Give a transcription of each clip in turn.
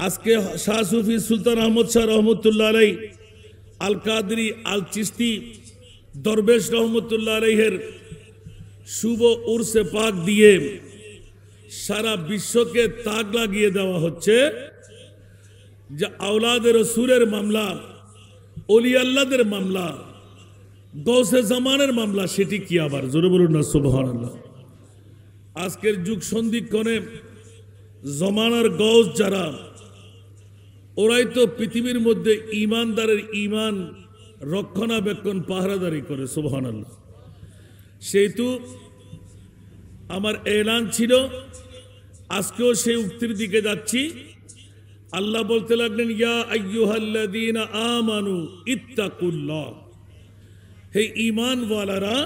আজকে শাহ সুফি সুলতান আহমদ শাহ রহমতুল্লাহ আলাই, আল কাদরি, আল চিস্তি, দরবেশ রহমতুল্লাহ আলাইহের শুভ উরসে পাক দিয়ে সারা বিশ্বকে তাক লাগিয়ে দেওয়া হচ্ছে যে আওলাদের রসুলের মামলা, ওলি আল্লাহদের মামলা, গৌসে জামানের মামলা, সেটি কি আবার? জোরে বলুন না সুবহানাল্লাহ। আজকের যুগ সন্ধিক্ষণে জমানার গৌস যারা, ওরাই তো পৃথিবীর মধ্যে ইমানদারের ইমান রক্ষণাবেক্ষণ পাহারাদারি করে, সুবহানাল্লাহ। সেহেতু আমার এলান ছিল, আজকেও সেই উক্তির দিকে যাচ্ছি। আল্লাহ বলতে লাগলেন, ইয়া আইয়ুহাল্লাযীনা আমানু ইত্তাকুল্লাহ, হে ঈমানওয়ালারা,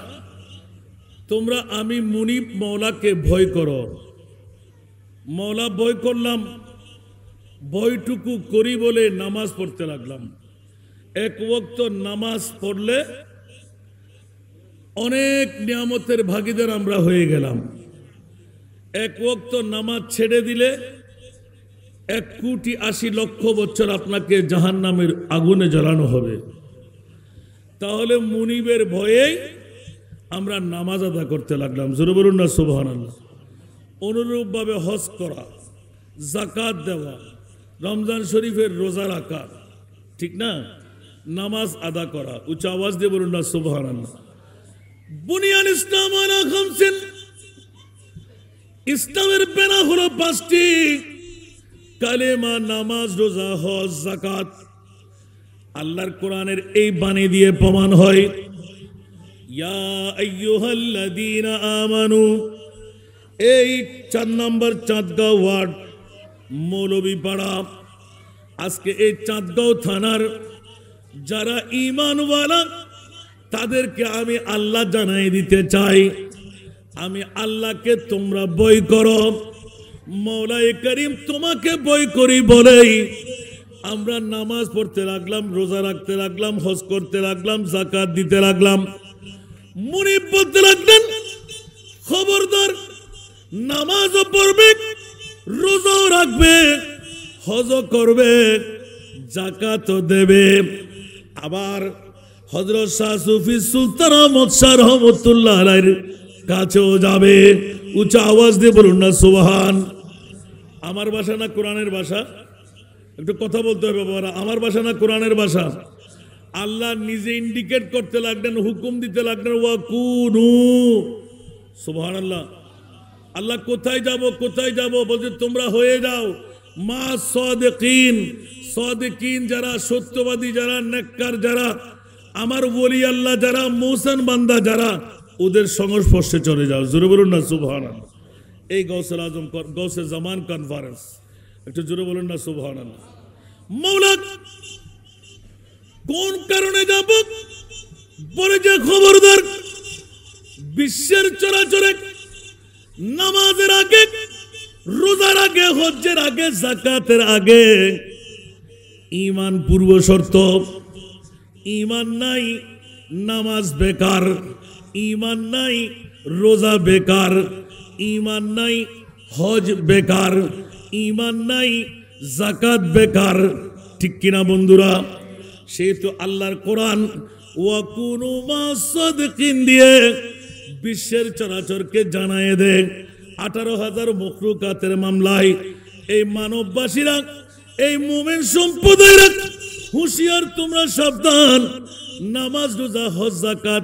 তোমরা আমি মুনিব মওলাকে ভয় করো। মওলা ভয় করলাম, ভয়টুকু করি বলে নামাজ পড়তে লাগলাম। এক ওয়াক্ত নামাজ পড়লে অনেক নিয়ামতের ভাগীদার আমরা হয়ে গেলাম। এক ওয়াক্ত নামাজ ছেড়ে দিলে 1,80,00,000 বছর আপনাকে জাহান্নামের আগুনে জ্বালানো হবে। তাহলে মুনিবের ভয়েই আমরা নামাজ আদা করতে লাগলাম। জোরে বলুন না সুবহানাল্লাহ। অনুরূপভাবে হজ করা, যাকাত দেওয়া, রমজান শরীফের রোজা রাখা, ঠিক না? নামাজ আদা করা, উচ্চ আওয়াজ দিয়ে বলুন না সুবহানাল্লাহ। বুনিয়াল ইসলাম আলা খামসিন, ইসলামের বেনা হলো 5টি: কালেমা, নামাজ, রোজা, হজ, যাকাত। আল্লাহর কোরআনের এই বাণী দিয়ে প্রমাণ হয়, ইয়া আইয়ুহাল্লাযীনা আমানু। এই 4 নম্বর চাঁদগাঁও ওয়ার্ড, মৌলভীপাড়া। আজকে এই চাঁদগাঁও থানার যারা ঈমানওয়ালা, তাদেরকে আমি আল্লাহ জানাই দিতে চাই, আমি আল্লাহকে তোমরা ভয় করো। মওলায়ে করিম তোমাকে ভয় করি বলেই আমরা নামাজ পড়তে লাগলাম, রোজা রাখতে লাগলাম, হজ করতে লাগলাম, যাকাত দিতে লাগলাম। মুনিব বলতে লাগলেন, খবরদার, নামাজও পড়বে, রোজাও রাখবে, হজও করবে, যাকাতও দেবে। আবার হযরত শাহ সুফি সুলতান আহমদ শাহ রহমতুল্লাহ আলাইহির কাছেও যাবে। উচ্চ আওয়াজ দিয়ে বলুন না সুবহান। আমার ভাষা না কোরআনের ভাষা? একটু কথা বলতে হবে বাবারা। আমার ভাষা না কোরআনের ভাষা? আল্লাহ নিজে ইন্ডিকেট করতে লাগলেন, হুকুম দিতে লাগলেন, ওয়া কুনু, সুবহানাল্লাহ। আল্লাহ কোথায় যাব, কোথায় যাব? বলছে তোমরা হয়ে যাও মা সাদিকিন। সাদিকিন যারা, সত্যবাদী যারা, নেককার যারা, আমার ওলি আল্লাহ যারা, মুহসিন বান্দা যারা, ওদের সংস্পর্শে চলে যাও। জোরে বলুন না সুবহানাল্লাহ। এই গৌসুল আজম, গৌসে জামান কনফারেন্স, একটু জোরে বলুন না সুবহানাল্লাহ। মওলা কোন কারণে যাব? বলে যে খবরদার, বিশ্বের চরাচরে নামাজের আগে, রোজার আগে, হজ্জের আগে, যাকাতের আগে ঈমান পূর্ব শর্ত। ঈমান নাই, নামাজ বেকার। ঈমান নাই, রোজা বেকার। ঈমান নাই, হজ বেকার। ঈমান নাই, যাকাত বেকার। ঠিক কিনা বন্ধুরা? সেহেতু আল্লাহর কোরআন ওয়া কুনু মা'আস সাদিকিন দিয়ে বিশ্বের চরাচরকে জানায় দেয়। 18,000 মখলুকাতের মামলায় এই মানববাসীরা, এই মুমিন সম্প্রদায়েরা হুঁশিয়ার, তোমরা সাবধান। নামাজ, রোজা, হজ, যাকাত,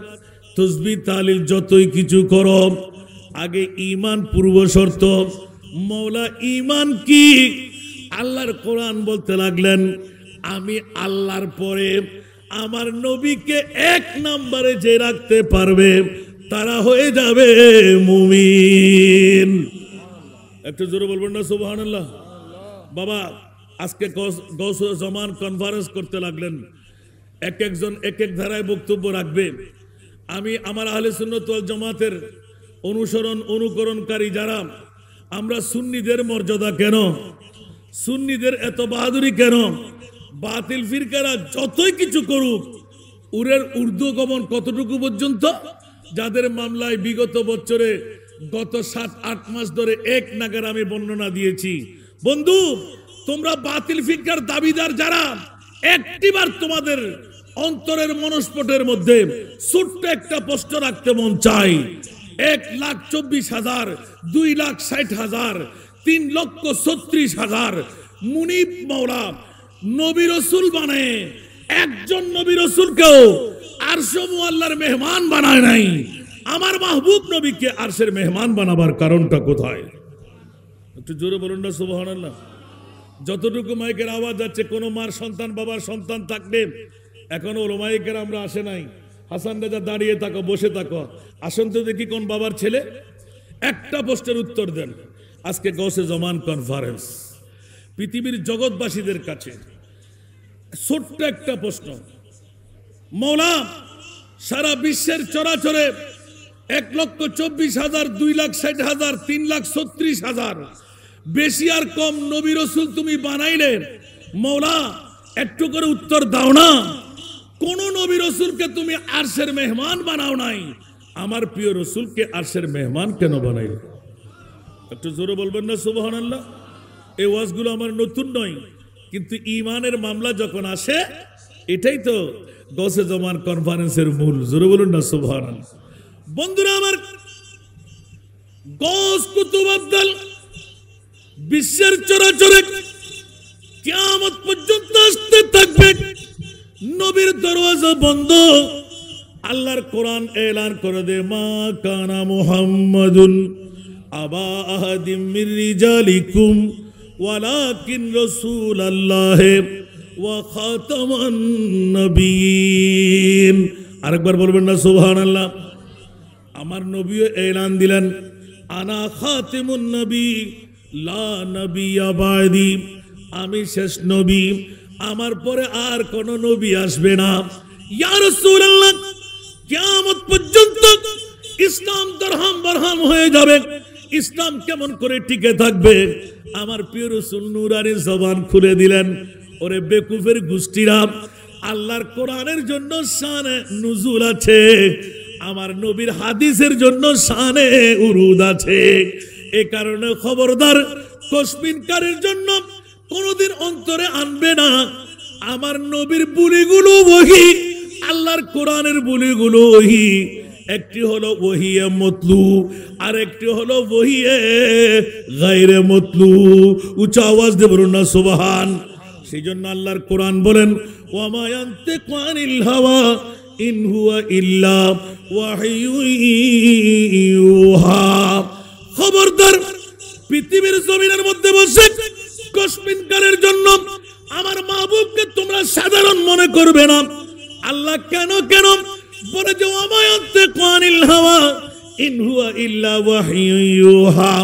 তাসবিহ, তাহলিল যতই কিছু করো, আগে ঈমান পূর্ব শর্ত। মওলা ঈমান কি? আল্লাহর কোরআন বলতে লাগলেন, আমি আল্লাহর পরে আমার নবীকে 1 নম্বরে যে রাখতে পারবে, তারা হয়ে যাবে মুমিন। একটু জোরে বলবেন না সুবহানাল্লাহ। বাবা, আজকে গৌসুল জামান কনফারেন্স করতে লাগলেন, এক একজন এক এক ধারায় বক্তব্য রাখবে। আমি আমার আহলে সুন্নাত ওয়াল জামাতের অনুসরণ, অনুকরণকারী যারা, আমরা সুন্নিদের মর্যাদা কেন, সুন্নিদের এত বাহাদুরি কেন? বাতিল ফিরকারা যতই কিছু করুক, উরের উর্দু গমন কতটুকু পর্যন্ত? যাদের মামলায় বিগত বছরে, গত 7-8 মাস ধরে এক নাগার আমি বর্ণনা দিয়েছি। বন্ধু, তোমরা বাতিল ফিকরার দাবিদার যারা, একটিবার তোমাদের অন্তরের মনস্পটের মধ্যে ছোট্ট একটা প্রশ্ন রাখতে মন চাই। 1,24,000, 2,60,000, 3,36,000 মুনিব মাওলা নবী রাসূল বানায়, একজন নবী রাসূলকেও আরশে মুআল্লার মেহমান বানায় নাই। আমার মাহবুব নবীকে আরশের মেহমান বানাবার কারণটা কোথায়? একটু জোরে বলুন না সুবহানাল্লাহ। যতটুকু মাইকের আওয়াজ যাচ্ছে, কোন মার সন্তান বাবার সন্তান থাকলে, এখনো ওলামায়ে আমরা আসে নাই। হাসান রাজা দাঁড়িয়ে থাকো, বসে থাকো, আসেন তো দেখি কোন বাবার ছেলে। একটা প্রশ্নের উত্তর দেন। আজকে গৌসে জমান কনফারেন্স পৃথিবীর জগৎবাসীদের কাছে ছোট্ট একটা প্রশ্ন। মৌলা সারা বিশ্বের চরাচরে 1,24,000, 2,60,000, 3,36,000 বেশি আর কম নবী রাসূল তুমি বানাইলে, মৌলা একটু করে উত্তর দাও না। কোন নবী রাসূলকে তুমি আরশের মেহমান বানাও নাই, আমার প্রিয় রাসূলকে আরশের মেহমান কেন বানাইলে? একটু জোরে বলবেন না সুবহানাল্লাহ। এই ওয়াজগুলো আমার নতুন নয়, কিন্তু ঈমানের মামলা যখন আসে, এটাই তো গৌসে জমান কনফারেন্সের মূল। জোরে বলুন না সুবহানাল্লাহ। বন্ধুরা আমার, গৌস কুতুব আব্দাল বিশ্বের চরাচরে কিয়ামত পর্যন্ত আসতে থাকবে, নবীর দরওয়াজা বন্ধ। আল্লাহর কোরআন এলান করে দে, মা কানা মুহাম্মাদুন আবা আহাদিম মির রিজালিকুম ওয়ালাকিন রাসূলুল্লাহ ওয়া খাতামান নবিয়্যিন। আরেকবার বলবেন না সুবহানাল্লাহ। আমার নবীও এলান দিলেন, আনা খাতিমুন নবী লা নবিয়্যা বাদি, আমি শেষ নবী, আমার পরে আর কোন নবী আসবে না। ইয়া রাসূলুল্লাহ, কিয়ামত পর্যন্ত ইসলাম দরহাম বরহাম হয়ে যাবে, ইসলাম কেমন করে টিকে থাকবে? আমার প্রিয় রাসূল নূরানী জবান খুলে দিলেন, ওরে বেকুফের গোষ্ঠীরা, আল্লাহর কোরআনের জন্য শানে নুজুল আছে, আমার নবীর হাদিসের জন্য শানে উরুদ আছে। এ কারণে খবরদার, কসমিনকারের জন্য কোনদিন অন্তরে আনবে না। আমার নবীর বুলিগুলো ওহী, আল্লাহর কোরআনের বুলিগুলো ওহী। একটি হলো ওহিয়ে মতলু, আর একটি হলো ওহিয়ে গায়রে মতলু। উচ্চ আওয়াজ দিয়ে বলুন না সুবহান। সেই জন্য আল্লাহর কোরআন বলেন, ওয়া মা ইয়ানতিকু আনিল হাওয়া ইন হুয়া ইল্লা ওয়াহয়ুন ইউহা। খবরদার, পৃথিবীর জমিনের মধ্যে বসে কসমিনকারের জন্য আমার মাহবুবকে তোমরা সাধারণ মনে করবে না। আল্লাহ কেন কেন বলে যে ওয়া মা ইয়ানতিকু আনিল হাওয়া ইন হুয়া ইল্লা ওয়াহয়ুন ইউহা।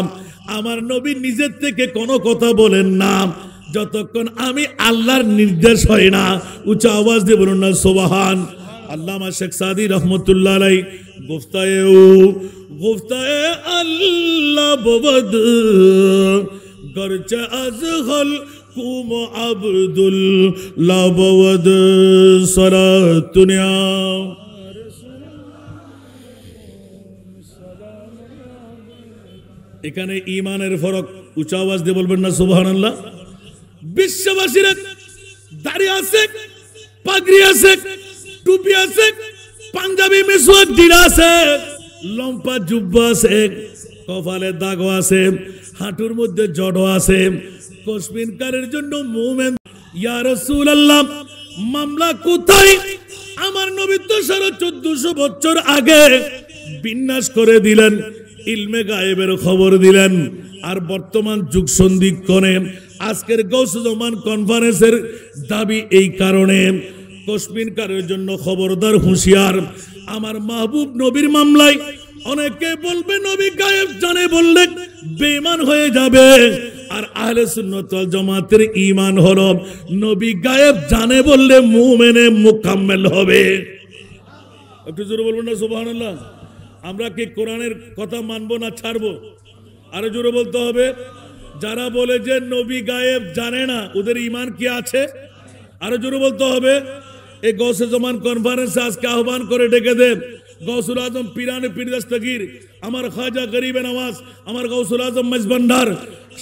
আমার নবী নিজের থেকে কোনো কথা বলেন না যতক্ষণ আমি আল্লাহর নির্দেশ হয় না। উচ্চ আওয়াজ দিয়ে বলুন না সুবহান। আল্লামা শেখ সাদি রহমতুল্লাহ আলাইহি গুফতায়ে আল্লাহ ববদ গরচে আজগল কুম আব্দুল লাবদ সালাতুনিয়া। এখানে ঈমানের ফরক। উচ্চ আওয়াজ দিয়ে বলবেন না সুবহানাল্লাহ। বিশ্ববাসীরা দাড়ি আছে, পাগড়ি আছে, টুপি আছে, পাঞ্জাবি মিসওয়াক দিন আছে, লম্পা জুব্বা আছে, কপালে দাগ আছে, হাঁটুর মধ্যে জড় আছে। কসমিনকারের জন্য মুমিন, ইয়া রাসূলুল্লাহ, মামলা কোথায়? আমার নবী তো 1450 বছর আগে বিন্যাস করে দিলেন, ইলমে গায়েবের খবর দিলেন। আর বর্তমান যুগ সন্ধিক্ষণে আজকের গৌসে জমান কনফারেন্সের দাবি এই কারণে, কসমিনকারের জন্য খবরদার, হুঁশিয়ার। আমার মাহবুব নবীর মামলায় অনেকে বলবে নবী গায়েব জানে, বললে বেঈমান হয়ে যাবে। আর আহলে সুন্নাত ওয়াল জামাতের ঈমান হলো নবী গায়েব জানে বললে মুমিনে মুকাম্মেল হবে। একটু জোরে বলবেন না সুবহানাল্লাহ। আমরা কি কোরআনের কথা মানবো না ছাড়বো? আরো জোরে বলতে হবে। যারা বলে যে নবী গায়েব জানে না, ওদের ঈমান কি আছে? আরো জোরে বলতে হবে। এই গৌসে জমান কনফারেন্সে আজকে আহ্বান করে ডেকে দেন, গৌসুল আজম পিরানে পীর দস্তগীর, আমার খাজা গরিবে নওয়াজ, আমার গৌসুল আজম মজবন্ডার,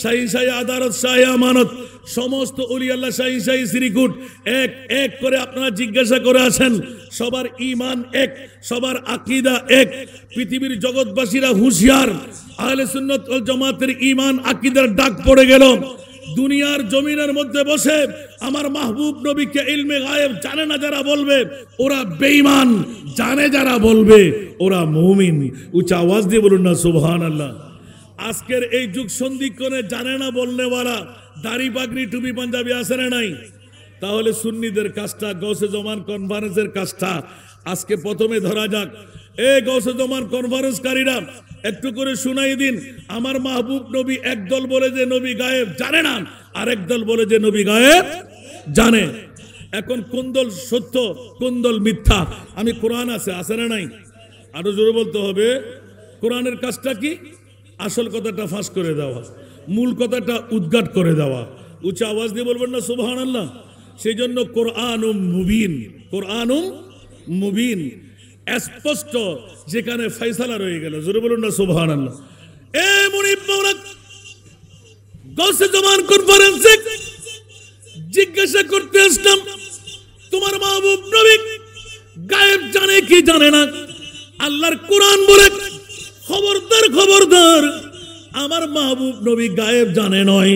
শাহী শাহী আদালত, শাহী আমানত, সমস্ত ওলি আল্লাহ, শাহী শাহী শ্রীকুট, এক এক করে আপনারা জিজ্ঞাসা করে আসেন। সবার ঈমান এক, সবার আকীদা এক। পৃথিবীর জগৎবাসীরা হুঁশিয়ার, আহলে সুন্নাত ওয়াল জামাতের ঈমান আকীদার ডাক পড়ে গেল। দুনিয়ার জমিনের মধ্যে বসে আমার মাহবুব নবীকে ইলমে গায়েব জানে না যারা বলবে ওরা বেঈমান, জানে যারা বলবে ওরা মুমিন। উচ্চ আওয়াজ দিয়ে বলুন না সুবহানাল্লাহ। আজকের এই যুগ সন্ধিক্ষণে জানে না বলনেওয়ালা, দাড়ি পাগড়ি টুপি পাঞ্জাবি আছে না নাই? তাহলে সুন্নিদের কাজটা, গৌসে জমান কনফারেন্সের কাজটা আজকে প্রথমে ধরা যাক। এই গৌসে জমান কনফারেন্সকারীরা একটু করে শুনাই দিন, আমার মাহবুব নবী একদল বলে যে নবী গায়েব জানে না, আরেক দল বলে যে নবী গায়েব জানে। এখন কোন দল সত্য, কোন দল মিথ্যা? আমি কোরআন আছে না নাই? আরো জোরে বলতে হবে। কোরআনের কাজটা কি? আসল কথাটা ফাঁস করে দেওয়া, মূল কথাটা উদ্ঘাট করে দেওয়া। উচ্চ আওয়াজ দিয়ে বলবেন না সুবহানাল্লাহ। সেই জন্য কোরআনুম মুবিন, কোরআনুম মুবিন, স্পষ্ট, যেখানে ফয়সালা রয়ে গেল। জোরে বলুন না সুবহানাল্লাহ। এ মুনিব মাওলানা গৌসে জামান কনফারেন্সে জিজ্ঞাসা করতে আসলাম, তোমার মাহবুব নবী গায়েব জানে কি জানে না? আল্লাহর কোরআন বলে খবরদার খবরদার, আমার মাহবুব নবী গায়েব জানে নয়।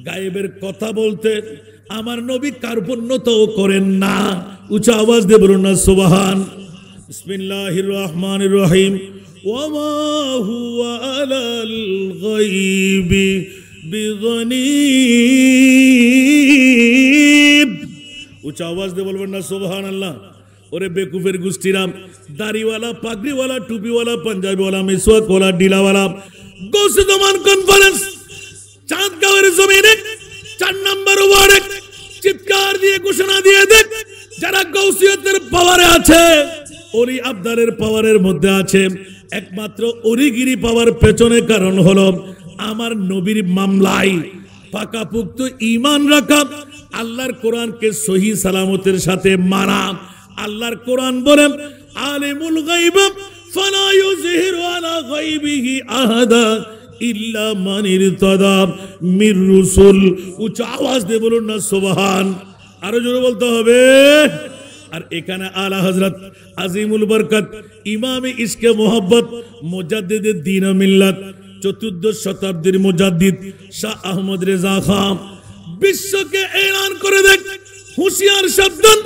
গায়েবের কথা বলতে আমার নবী কার্পণ্যতাও করেন না। উচ্চ আওয়াজ দিয়ে বলুন না সুবহান। বিসমিল্লাহির রহমানির রহিম। ওয়ামা হুয়া আলাল গায়বি বিগনীব। উচ্চ আওয়াজ দিয়ে বলবেন না সুবহানাল্লাহ। ওরে বেকুফের গোষ্ঠীরাম, দাড়িওয়ালা, পাগড়িওয়ালা, টুপিওয়ালা, পাঞ্জাবিওয়ালা, মিসওয়াকওয়ালা, ডিলাওয়ালা, গৌসে জামান কনফারেন্স চাঁদগাঁওয়ের জমিনে 4 নম্বর ওয়ার্ডে চিৎকার দিয়ে ঘোষণা দিয়ে দেখ, যারা গৌসিয়তের পাওয়ারে আছে, ওলি আবদারের পাওয়ারের মধ্যে আছে, একমাত্র ওলিগিরি পাওয়ার পেছনে কারণ হলো আমার নবীর মামলায় পাকাপুক্ত ঈমান রাখা, আল্লাহর কোরআনকে সহি সালামতের সাথে মানা। আল্লাহর কোরআন বলে আলিমুল গায়ব ফালা ইউযহিরু আলা গায়বিহি আহাদা ইল্লা মান ইরতাদা মির রুসুল। উচ্চ আওয়াজ দিয়ে বলুন না সুবহান। আরো জোরে বলতে হবে। আর এখানে আলা হযরত আজিমুল বরকত ইমামে ইশকে মোহাব্বত মুজাদ্দিদে দ্বীন ও মিল্লাত 14 শতাব্দীর মুজাদ্দিদ শাহ আহমদ রেজা খান বিশ্বকে এলান করে দেখ, হুঁশিয়ার সাবধান,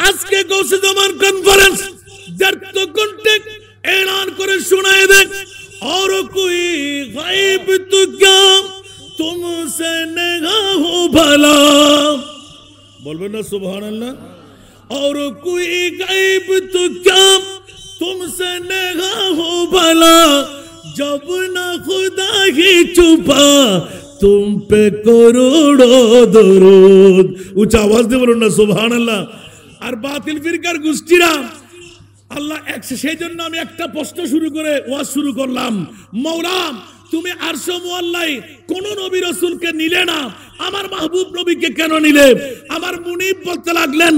আজকে গৌসে জামান কনফারেন্স जर्द कॉन्टेक्ट ऐलान करे सुनाए दे, और कोई गायब तो क्या तुमसे निगाह हो भला, बोल ना सुभान अल्लाह। और कोई गायब तो क्या तुमसे निगाह हो भला, जब ना खुदा ही छुपा तुम पे करोड़ों दरूद। ऊंचा आवाज दे बोलो ना सुभान अल्लाह। और बातिल फिरकार गोष्ठीरा আল্লাহ সেই জন্য আমি একটা প্রশ্ন শুরু করে ওয়াজ শুরু করলাম, মওলা তুমি আরশ মুআল্লাই কোন নবী রাসূলকে নিলে না, আমার মাহবুব নবীকে কেন নিলে? আমার মুনিব বলতে লাগলেন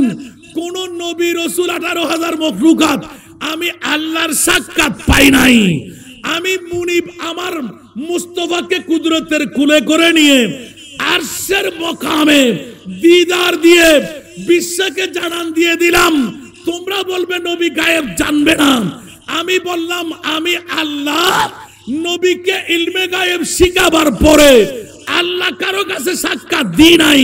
কোন নবী রাসূল 18,000 মখলুকাত আমি আল্লাহর সাক্ষাৎ পাই নাই। আমি মুনিব আমার মুস্তাফাকে কুদরতের কুলে করে নিয়ে আরশের মকামে দিদার দিয়ে বিশ্বকে জানান দিয়ে দিলাম। তোমরা বলবে নবী গায়েব জানবে না, আমি বললাম আমি আল্লাহ নবীকে ইলমে গায়েব শিখাবার পরে আল্লাহ কারো কাছে সাক্ষাৎ দিই নাই।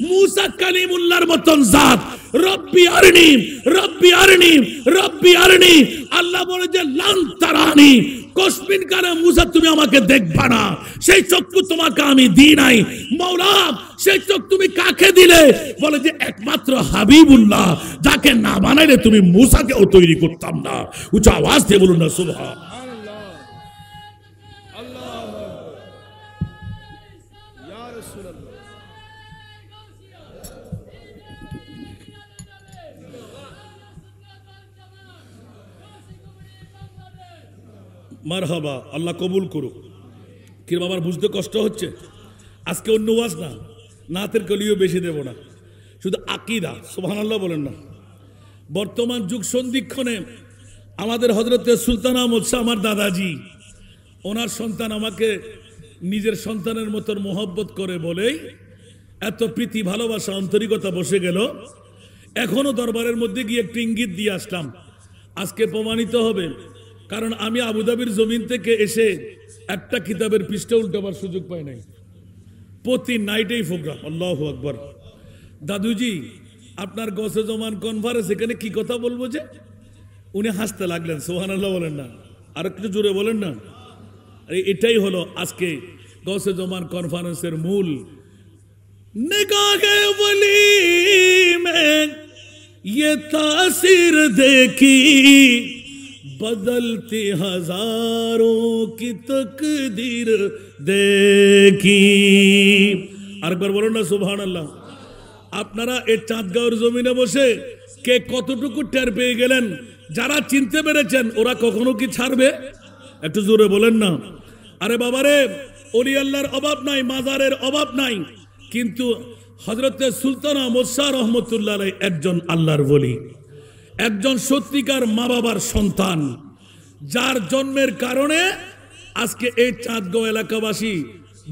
মুসা কালিমুল্লাহর মতন জাত রব্বি আরনি রব্বি আরনি রব্বি আরনি, আল্লাহ বলে যে লান তারানি, কসমিন কারে মুসা তুমি আমাকে দেখবা না, সেই চক্ষু তোমাকে আমি দিই নাই। মাওলা সেই চোখ তুমি কাকে দিলে? বলে যে একমাত্র হাবিবুল্লাহ, যাকে না বানাইলে তুমি মুসাকেও তৈরি করতাম না। উচ্চ আওয়াজ দিয়ে বলুন না সুবহান। মারহাবা, আল্লাহ কবুল করুক। কি বাবার বুঝতে কষ্ট হচ্ছে? আজকে অন্য ওয়াজ না, নাতের কলিও বেশি দেব না, শুধু আকীদা। সুবহানাল্লাহ বলেন না। বর্তমান যুগ সন্ধিক্ষণে আমাদের হযরতে সুলতান আহমদ শাহ আমার দাদাজি, ওনার সন্তান আমাকে নিজের সন্তানের মতো মোহব্বত করে বলেই এত প্রীতি ভালোবাসা আন্তরিকতা বসে গেল। এখনো দরবারের মধ্যে গিয়ে একটু ইঙ্গিত দিয়ে আসলাম, আজকে প্রমাণিত হবে। কারণ আমি আবুধাবির জমিন থেকে এসে একটা কিতাবের পৃষ্ঠা উল্টাবার সুযোগ পাই নাই, প্রতি নাইটেই প্রোগ্রাম। আল্লাহু আকবার। দাদুজি আপনার গৌসে জমান কনফারেন্স, এখানে কি কথা বলবো যে? উনি হাসতে লাগলেন, সুবহানাল্লাহ বলেন না, আর একটু জোরে বলেন না। এটাই হলো আজকে গৌসে জমান কনফারেন্সের মূল। निगाहे वली में ये तासीर देखी, बदलती हजारों की तकदीर देखी। আরেকবার বলুন না সুবহানাল্লাহ। আপনারা এই চাঁদগাঁওয়ের জমিনে বসে কে কতটুকু টের পেয়ে গেলেন? যারা চিনতে পেরেছেন ওরা কখনো কি ছাড়বে? একটু জোরে বলেন না। আরে বাবারে, ওলি আল্লাহর অভাব নাই, মাজারের অভাব নাই, কিন্তু হযরতে সুলতান আহমদ শাহ রহমতুল্লাহ আলাইহি একজন আল্লাহর ওলি, একজন সত্যিকার মা বাবার সন্তান, যার জন্মের কারণে আজকে এই চাঁদগাঁও এলাকাবাসী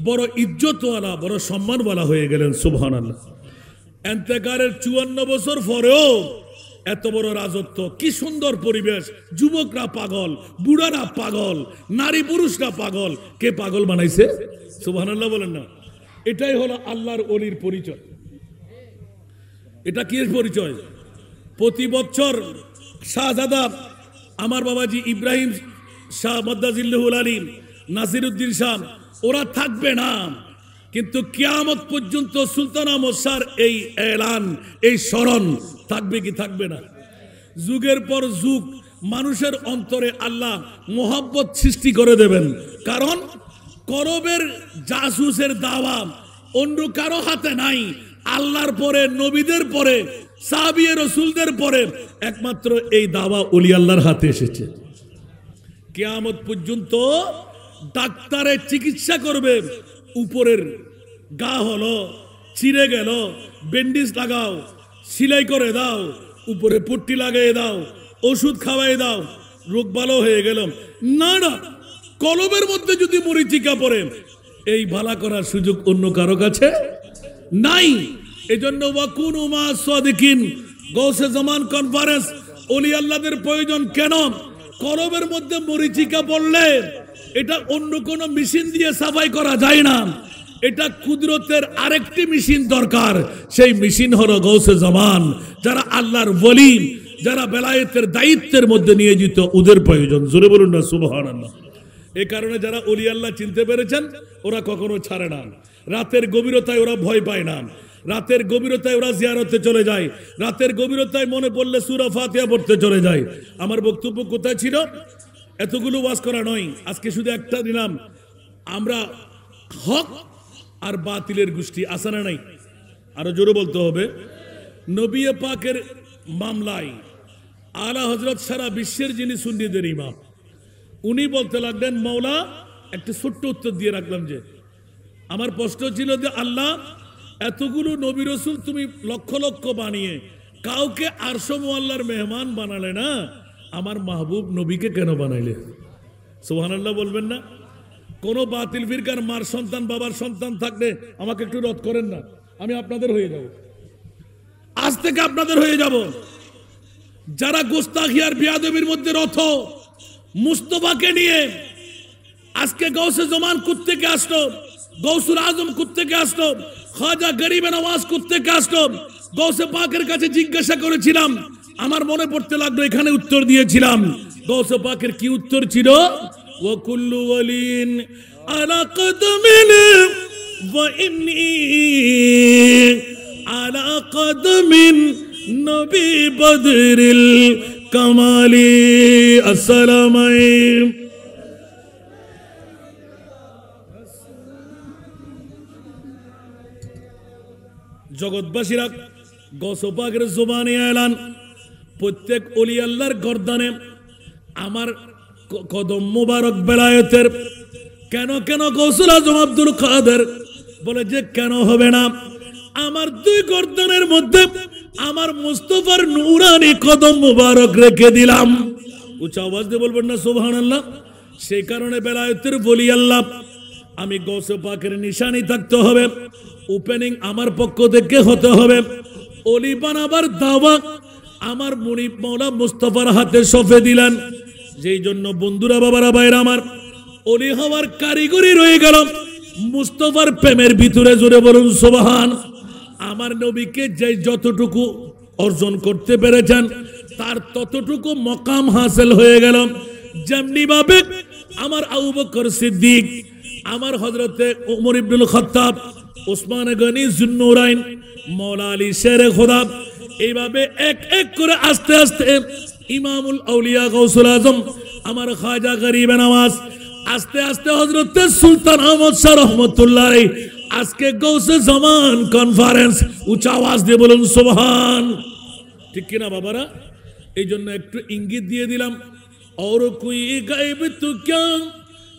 বড় ইজ্জতওয়ালা, বড় সম্মানওয়ালা হয়ে গেলেন। সুবহানাল্লাহ। এন্তেকারের 54 বছর পরেও এত বড় রাজত্ব, কি সুন্দর পরিবেশ। যুবকরা পাগল, বুড়ারা পাগল, নারী পুরুষরা পাগল। কে পাগল বানাইছে? সুবহানাল্লাহ বলেন না। এটাই হলো আল্লাহর ওলির পরিচয়। এটা কি পরিচয়? প্রতি বছর শাহজাদা আমার বাবাজি ইব্রাহিম শাহ মাদ্দাজিল্লাহুল আলী, নাসিরউদ্দিন শাহ, ওরা থাকবে না, কিন্তু কিয়ামত পর্যন্ত সুলতান আহমদ শাহর এই এলান, এই স্মরণ থাকবে কি থাকবে না? যুগের পর যুগ মানুষের অন্তরে আল্লাহ মোহাব্বত সৃষ্টি করে দেবেন। কারণ করবের জাসুসের দাওয়া অন্য কারো হাতে নাই। আল্লাহর পরে, নবীদের পরে, সাহাবী রাসূলদের পরে একমাত্র এই দাওয়া ওলি আল্লাহর হাতে এসেছে। কিয়ামত পর্যন্ত ডাক্তারে চিকিৎসা করবে, উপরের গা হলো ছিঁড়ে গেল, ব্যান্ডেজ লাগাও, সেলাই করে দাও, উপরে পট্টি লাগিয়ে দাও, ওষুধ খাওয়াই দাও, রোগ ভালো হয়ে গেল। না না, কলবের মধ্যে যদি মরিচিকা পড়ে, এই ভালা করার সুযোগ অন্য কারো কাছে নাই। এজন্য ওয়াকুনু মা সাদিকিন, গৌসে জামান কনফারেন্স, ওলি আল্লাহদের প্রয়োজন কেন? কলবের মধ্যে মরিচিকা পড়লে এটা অন্য কোন মেশিন দিয়ে সাফাই করা যায় না। এটা কুদরতের আরেকটি মেশিন দরকার। সেই মেশিন হলো গৌসে জামান, যারা আল্লাহর ওলি, যারা বেলায়েতের দায়িত্বের মধ্যে নিয়োজিত, ওদের প্রয়োজন। জোরে বলুন না সুবহানাল্লাহ। এই কারণে যারা ওলি আল্লাহ চিনতে পেরেছেন ওরা কখনো ছাড়ে না। রাতের গভীরতায় ওরা ভয় পায় না, রাতের গভীরতায় ওরা জিয়ারতে চলে যায়, রাতের গভীরতায় মনে পড়লে সূরা ফাতিহা পড়তে চলে যায়। আমার বক্তব্য কোথায় ছিল? এতগুলো ওয়াজ করা নয়, আজকে শুধু একটা দিলাম। আমরা হক আর বাতিলের গোষ্ঠী আছে না নাই? আরো জোরে বলতে হবে। নবী পাকের মামলায় আলা হযরত সারা বিশ্বের যিনি সুন্নিদের ইমাম, উনি বলতে লাগলেন, মাওলা একটা ছোট্ট উত্তর দিয়ে রাখলাম যে আমার প্রশ্ন ছিল যে আল্লাহ এতগুলো নবী রাসূল তুমি লক্ষ লক্ষ বানিয়ে কাউকে আরশ মুআল্লার মেহমান বানালে না, আমার মাহবুব নবীকে কেন বানাইলে? সুবহানাল্লাহ বলবেন না? কোন বাতিল ফিরকার মার সন্তান, বাবার সন্তান থাকলে আমাকে একটু রদ করেন না, আমি আপনাদের হয়ে যাব, আজ থেকে আপনাদের হয়ে যাব। যারা গোস্তাখি আর বিয়াদবির মধ্যে রত, মুস্তাফাকে নিয়ে আজকে গৌসে জামান কুত্তেকে আসলো, গৌসুল আজম কুত্তেকে আসলো, খাজা গরিবে নওয়াজ কুত্তেকে আসলো। গৌসে পাকের কাছে জিজ্ঞাসা করেছিলাম, আমার মনে পড়তে লাগলো, এখানে উত্তর দিয়েছিলাম। গৌসে পাকের কি উত্তর ছিল? ওয়া কুল্লু ওয়ালিন আলা কদমিন ওয়া ইন্নী আলা কদমিন নবী বদরিল কামালি। আসসালামু আলাইকুম। জগৎবাসীরা গৌসে পাকের জবানে এলান, প্রত্যেক ওলি আল্লাহর গর্দানে আমার কদম মুবারক বেলায়েতের। কেন কেন গৌসুল আজম আব্দুল কাদের বলে যে কেন হবে না, আমার দুই গর্দানের মধ্যে আমার মুস্তাফার নূরানি কদম মুবারক রেখে দিলাম। উচ্চ আওয়াজ দিয়ে বলবেন না সুবহানাল্লাহ। সেই কারণে বেলায়েতের বলি আল্লাহ, আমি গৌসে পাকের নিশানি থাকতে হবে, ওপেনিং আমার পক্ষ থেকে হতে হবে। অলি বানাবার দাওয়া আমার মুনিব মাওলা মুস্তাফার হাতে সঁপে দিলেন। যেই জন্য বন্ধুরা, বাবারা, ভাইরা আমার, অলি হওয়ার কারিগরি রয়ে গেল মুস্তাফার প্রেমের ভিতরে। জোরে বলুন সুবহান। আমার নবীকে যে যতটুকু অর্জন করতে পেরেছেন তার ততটুকু মকাম হাসিল হয়ে গেল। যেমনি ভাবে আমার আবু বকর সিদ্দিক, আমার হযরতে ওমর ইবনুল খাত্তাব, ওসমান গনি যুন্নুরাইন, মাওলা আলী শেরে খোদা, এইভাবে এক এক করে আস্তে আস্তে ইমামুল আউলিয়া গাউসুল আজম আমার খাজা গরিবে নওয়াজ, আস্তে আস্তে হযরতে সুলতান আহমদ শাহ রহমাতুল্লাহ আলাইহি, আজকে গৌসে জামান কনফারেন্স। উচ্চ আওয়াজ দিয়ে বলুন সুবহান। ঠিক কিনা বাবারা? এই জন্য একটু ইঙ্গিত দিয়ে দিলাম। और कोई गायब तो क्या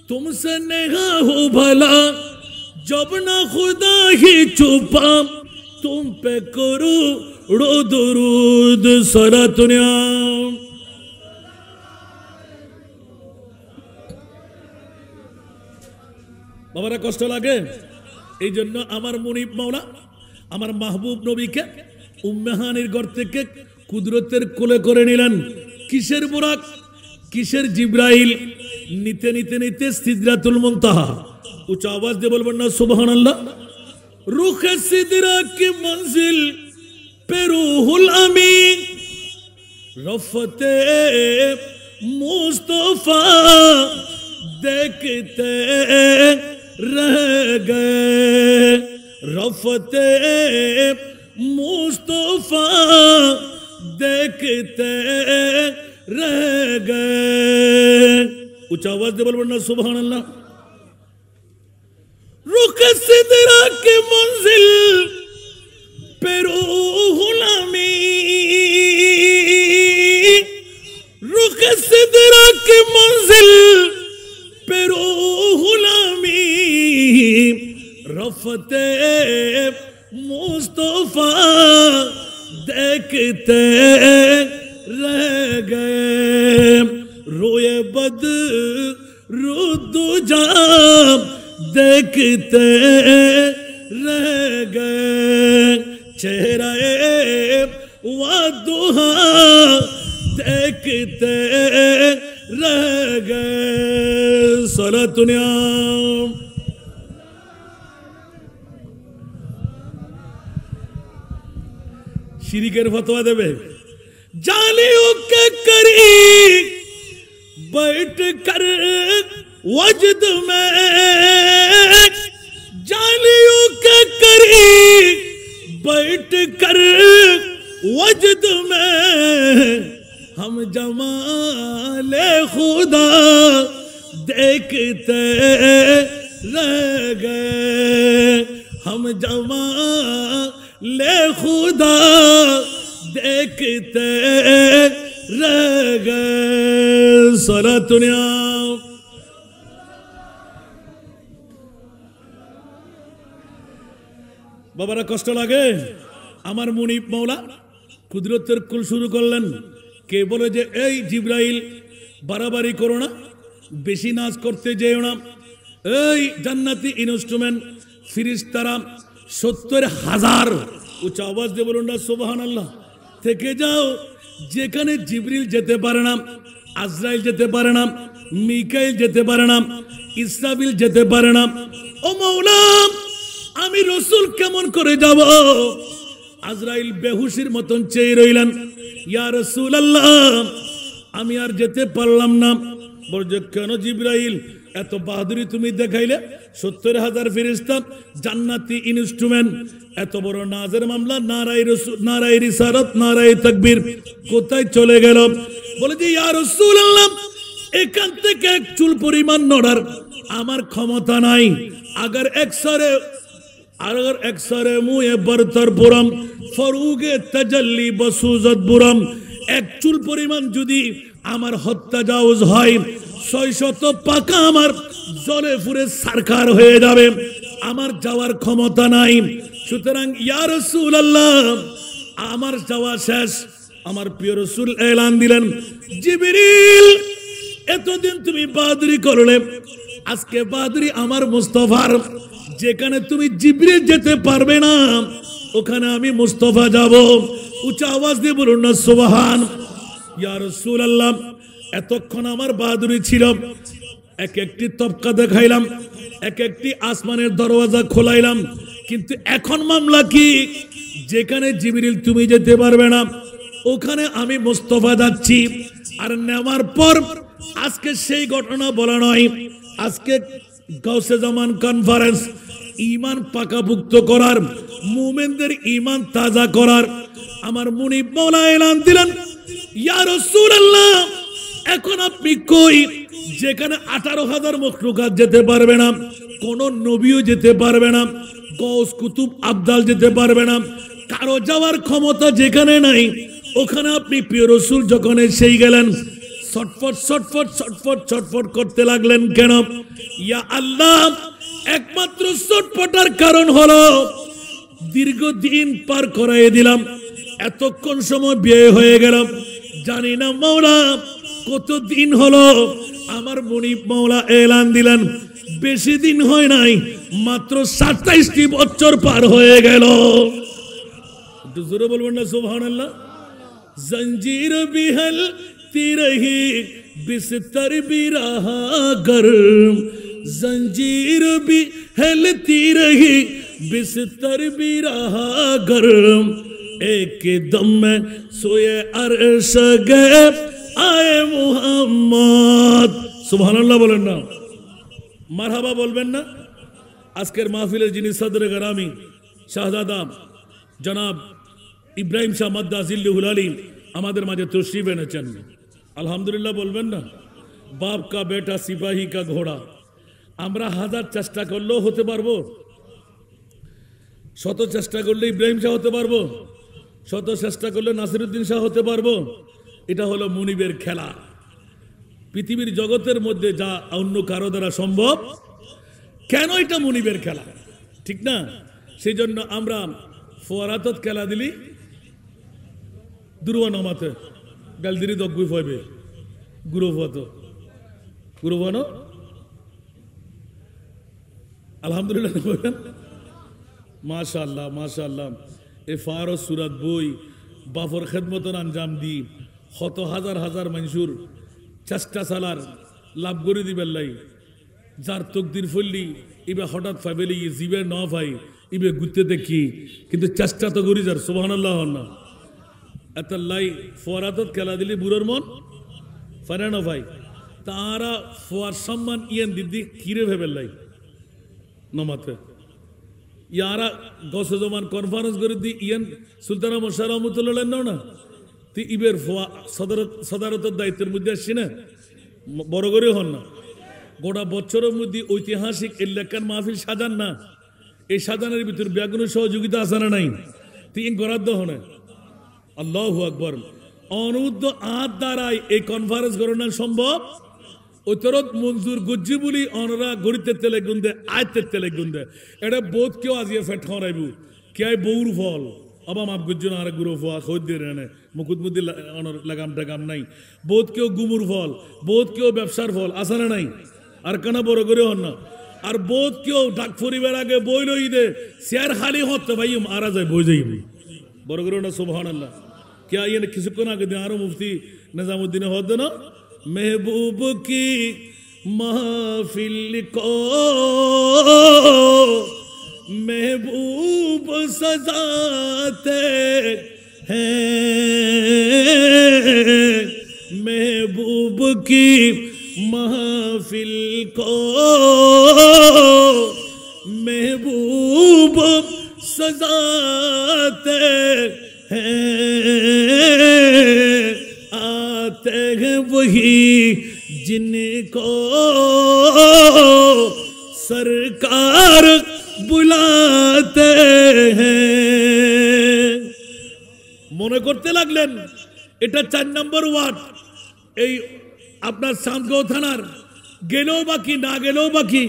तुमसे नेहा हो भला, जब ना खुदा ही छुपा तुम पे करो रो दुरूद सारा दुनिया। বাবারা কষ্ট লাগে? এই জন্য আমার মুনিব মাওলা আমার মাহবুব নবীকে উম্মেহানির ঘর থেকে কুদরতের কোলে করে নিলেন। কিসের বুরাক, কিসের জিব্রাইল, নিতে নিতে নিতে সিদরাতুল মুনতাহা। উচ্চ আওয়াজ দিয়ে বলবেন না সুবহানাল্লাহ। রুখে সিদরা কি মঞ্জিল पे रूहुल अमीन, रफ़ते मुस्तफ़ा देखते रह गए, रफ़ते मुस्तफ़ा देखते रह गए। उच्च आवाज दे बोल ना सुभान अल्लाह। रुख सिदरा की मंजिल पे रूहुल अमीन, रुख सिदरा की मंजिल पे रूहुल अमीन, रफ़ते मुस्तफ़ा देखते रह गए, रोए बदरुद्दुजा देखते रह गए, चेहरे वदुहा देखते रह गए। सलातुनिया शिरिकेर फतवा देवे। जालियों के करीब बैठ कर वजद में, जालियों के करीब बैठ कर वजद में, हम जमाले खुदा देखते रह गए, हम जमाले खुदा देखते रह गए। सलातुनिया বাবারা কষ্ট লাগে? আমার মুনিব মাওলা কুদরতের কুল শুরু করলেন। কে বলে যে এই জিব্রাইল বাড়াবাড়ি করো না, বেশি নাচ করতে যেও না, এই জান্নাতি ইনস্ট্রুমেন্ট ফিরিস্তারা 70,000, উচ্চ আওয়াজ দিয়ে বলুন না সুবহানাল্লাহ, থেকে যাও। যেখানে জিবরিল যেতে পারে না, আজরাইল যেতে পারে না, মিকাইল যেতে পারে না, ইসরাফিল যেতে পারে না, ও মাওলা আমি রসুল কেমন করে যাব? আজরাইল বেহুশির মতন চেয়ে রইলেন। ইয়া রাসূলুল্লাহ আমি আর যেতে পারলাম না। বলছে কেন জিবরাইল এত বাহাদুরি তুমি দেখাইলে? 70,000 ফেরেশতা জান্নাতি ইনস্ট্রুমেন্ট, এত বড় নাজের মামলা, নারায়ে রাসূল, নারায়ে রিসালাত, নারায়ে তাকবীর কোথায় চলে গেল? বলে যে ইয়া রাসূলুল্লাহ এখান থেকে এক চুল পরিমাণ নড়ার আমার ক্ষমতা নাই। अगर एक्सरे मुए बरतर पुरम फरुगे तजल्ली बसुजत बुरम, एक चुल परिमाण যদি আমার হত্যা জাওজ হয় 600 পাকা আমার জলে পুরে সরকার হয়ে যাবে, আমার যাওয়ার ক্ষমতা নাই। সুতরাং ইয়া রাসূলুল্লাহ আমার যাওয়া শেষ, আমার প্রিয় রাসূল এলান দিলেন, জিবরিল এতদিন তুমি বাহাদুরি করলে, আজকে বাহাদুরি আমার মুস্তাফার। যেখানে তুমি জিবরিল যেতে পারবে না, ওখানে আমি মুস্তাফা যাব। উচ্চ আওয়াজ দিয়ে বলুন না সুবহান। ইয়া রাসূলুল্লাহ, এতক্ষণ আমার বাহাদুরি ছিল, এক একটি তবকা দেখাইলাম, এক একটি আসমানের দরওয়াজা খোলাইলাম, কিন্তু এখন মামলা কি? যেখানে জিবরিল তুমি যেতে পারবে না, ওখানে আমি মুস্তাফা যাচ্ছি। আর নেওয়ার পর আজকে সেই ঘটনা বলা নয়, আজকে গাউসে জামান কনফারেন্স, ঈমান পাকাপুক্ত করার, মুমিনদের ঈমান তাজা করার। আমার মুনিব মাওলা এলান দিলেন, ইয়া রাসূলুল্লাহ এখন আপনি কই? যেখানে 18,000 মখলুকাত যেতে পারবে না, কোন নবীও যেতে পারবে না, গৌস কুতুব আবদাল যেতে পারবে না, কারো যাওয়ার ক্ষমতা যেখানে নাই, ওখানে আপনি প্রিয় রাসূল যখন এসেই গেলেন, ছটফট ছটফট ছটফট ছটফট করতে লাগলেন কেন? ইয়া আল্লাহ, একমাত্র ছটফটার কারণ হলো দীর্ঘদিন পার করাই দিলাম, এতক্ষণ সময় ব্যয় হয়ে গেল, জানি না মাওলা কতদিন হলো। আমার মুনিব মাওলা এলান দিলেন, বেশি দিন হয় নাই, মাত্র 27টি বছর পার হয়ে গেল। একটু জোরে বলবেন না সুবহানাল্লাহ। জঞ্জির বিহল তিরহি বিস্তর বিরাহা গরম, জঞ্জির বিহল তিরহি বিস্তর বিরাহা গরম, एक दम में सोए अर्श गए आए मुहम्मद। सुबहानाल्लाह बोलें ना, মারহাবা বলবেন না। আজকের মাহফিলের যিনি সদরে গরামি শাহজাদা জনাব ইব্রাহিম শাহ মাদ্দা জিল্লুহুল আলী আমাদের মাঝে তশরিফ এনেছেন, আলহামদুলিল্লাহ বলবেন না। বাপ কা বেটা সিপাহী কা ঘোড়া। আমরা হাজার চেষ্টা করলেও হতে পারবো, শত চেষ্টা করলে ইব্রাহিম শাহ হতে পারবো, শত চেষ্টা করলে নাসিরউদ্দিন শাহ হতে পারবো। এটা হলো মুনিবের খেলা। পৃথিবীর জগতের মধ্যে যা অন্য কারো দ্বারা সম্ভব, কেন এটা মুনিবের খেলা, ঠিক না? সেই জন্য আমরা ফোয়ারাতত খেলা দিলি দুর্বা নমাতে গালদিরি দগুই ফয়বে গুরু ফতো গুরু ফনো আলহামদুলিল্লাহ বলেন মাশাআল্লাহ মাশাআল্লাহ। এ ফার সুরাত বই বাফর খেদমতন আঞ্জাম দি শত হাজার হাজার মানুষের চেষ্টা চালার লাভ করে দিবেন লাই, যার তকদির ফললি ইবে হঠাৎ ফাইবেলি জিবে ন ভাই ইবে ঘুরতে দেখি, কিন্তু চেষ্টা তো করি যার সুবহানাল্লাহ না। এত লাই ফোয়ারাতত খেলা দিলি বুড়োর মন ফারে না ভাই, তারা ফোয়ার সম্মান ইয়েন দিদি কিরে ভেবেল লাই নমাতে ইয়ারা গস জমান কনফারেন্স করে দি ইয়েন সুলতানা মোশাররফ রহমাতুল্লাহ না তুই ইবের ফোয়া সদারতের দায়িত্বের মধ্যে আসছি না, বড় করে হন না। গোটা বছরের মধ্যে ঐতিহাসিক এলাকার মাহফিল সাজান না, এই সাজানের ভিতর ব্যাগুন সহযোগিতা আছে না নাই? তিন গরাদ্দ হনে আল্লাহু আকবার। অনুদ্ধ আত দ্বারাই এই কনফারেন্স করানো সম্ভব। ওতরত মঞ্জুর গুজ্জি বলি অনরা গড়িতে তেলে গুন্দে আয়তে তেলে গুন্দে এটা বোধ কেউ আজিয়ে ফেট খাওয়াইব কে বউর ফল আবার মাপ গুজ্জন আর গুরু ফোয়া খোঁজ দিয়ে রেনে মুকুদ মুদি লাগাম টাগাম নাই। বোধ কেউ গুমুর ফল, বোধ কেউ ব্যবসার ফল আসা না নাই? আর কেনা বড় করে হন না। আর বোধ কেউ ডাক ফরিবার আগে বই লই দে শেয়ার খালি হতে ভাই মারা যায় বই যাই বড় করে না সুবহানাল্লাহ। क्या ये किसुकों आगे दिनारो मुफ्ती निजामुद्दीन होते ना महबूब की महफिल को महबूब सजाते हैं, महबूब की महफिल को महबूब सजाते आते हैं वही जिनको सरकार बुलाते हैं। মনে করতে লাগলেন এটা 4 নম্বর ওয়ার্ড, এই আপনার চাঁদগাঁও থানার, গেলেও বাকি না গেলেও বাকি।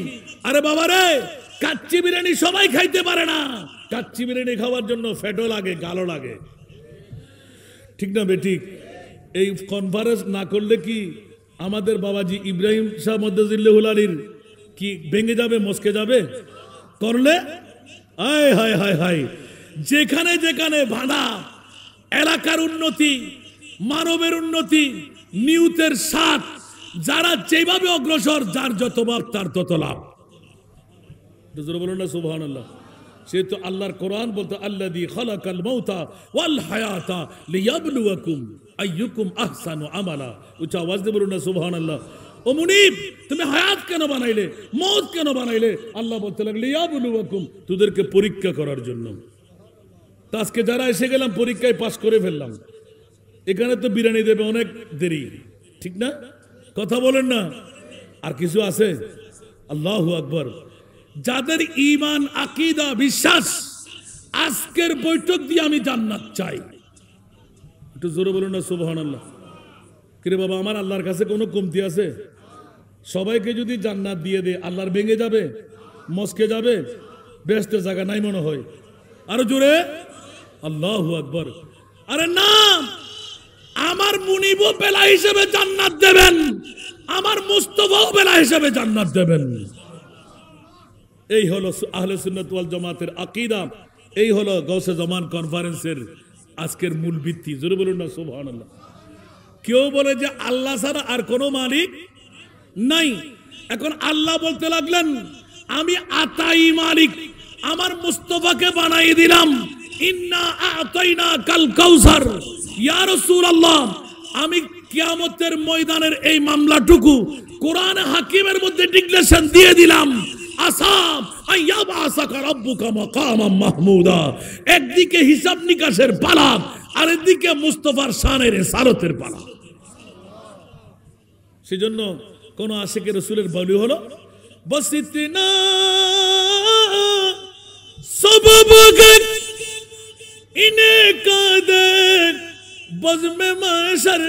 আরে বাবা রে, কাচ্চি বিরিয়ানি সবাই খাইতে পারে না। কাচ্চি বিরিয়ানি খাওয়ার জন্য ফ্যাটও লাগে, গালও লাগে। ঠিক না বেঠিক? এই কনফারেন্স না করলে কি আমাদের বাবাজি ইব্রাহিম শাহ মদ্দাজিল্লাহুল আলীর কি ভেঙে যাবে, মস্কে যাবে? করলে হায় হায় হায় হায়, যেখানে যেখানে বাধা, এলাকার উন্নতি, মানবের উন্নতি, নিউতের সাথ, যারা যেভাবে অগ্রসর, যার যত বাপ তার তত লাভ। বলুন না সুবহানাল্লাহ। সে তো আল্লাহর কোরআন বলতো আল্লাযী খালাকাল মাউতা ওয়াল হায়াতা লিয়াবলুয়াকুম আইয়ুকুম আহসানু আমালা। উচ্চ আওয়াজ দিয়ে বলুন না সুবহানাল্লাহ। ও মুনিব, তুমি হায়াত কেন বানাইলে, মওত কেন বানাইলে? আল্লাহ বলতে লাগলেন লিয়াবলুয়াকুম, তোদেরকে পরীক্ষা করার জন্য। তা আজকে যারা এসে গেলাম পরীক্ষায় পাস করে ফেললাম, এখানে তো বিরিয়ানি দেবে অনেক দেরি, ঠিক না? কথা বলেন না। আর কিছু আছে? আল্লাহু আকবার। যাদের ঈমান, আকীদা, বিশ্বাস, আজকের বৈঠক দিয়ে আমি জান্নাত চাই, একটু জোরে বলুন না সুবহানাল্লাহ। কিরে বাবা, আমার আল্লাহর কাছে কোনো কমতি আছে? সবাইকে যদি জান্নাত দিয়ে দে, আল্লাহর ভেঙে যাবে, মস্কে যাবে, বেহেশতের জায়গা নাই মনে হয়? আরো জোরে আল্লাহু আকবার। আরে না, আমার মুনিবও বেলা হিসেবে জান্নাত দেবেন, আমার মুস্তাফাও বেলা হিসেবে জান্নাত দেবেন। এই হলো আহলে সুন্নাত ওয়াল জামাতের আকীদা, এই হলো গাউসে জামান কনফারেন্সের আজকের মূল ভিত্তি। জোরে বলুন না সুবহানাল্লাহ। কেউ বলে যে আল্লাহ ছাড়া আর কোনো মালিক নাই। এখন আল্লাহ বলতে লাগলেন আমি আতাই মালিক, আমার মুস্তাফাকে বানাই দিলাম, ইন্না আতাইনা কাল কাউসার। ইয়া রাসূলুল্লাহ, আমি কিয়ামতের ময়দানের এই মামলাটুকু কোরআনে হাকিমের মধ্যে ডিক্লেরেশন দিয়ে দিলাম, আসাম আইয়াবাসাকা রাব্বুকা মাকামাম মাহমুদা। একদিকে হিসাব নিকাশের পালা, আরেকদিকে মুস্তাফার শানের সারতের পালা। সেজন্য কোন আশিকের রাসূলের বলি হলো বসিতনা সবব গন ইনে কাদের বজমে মাশর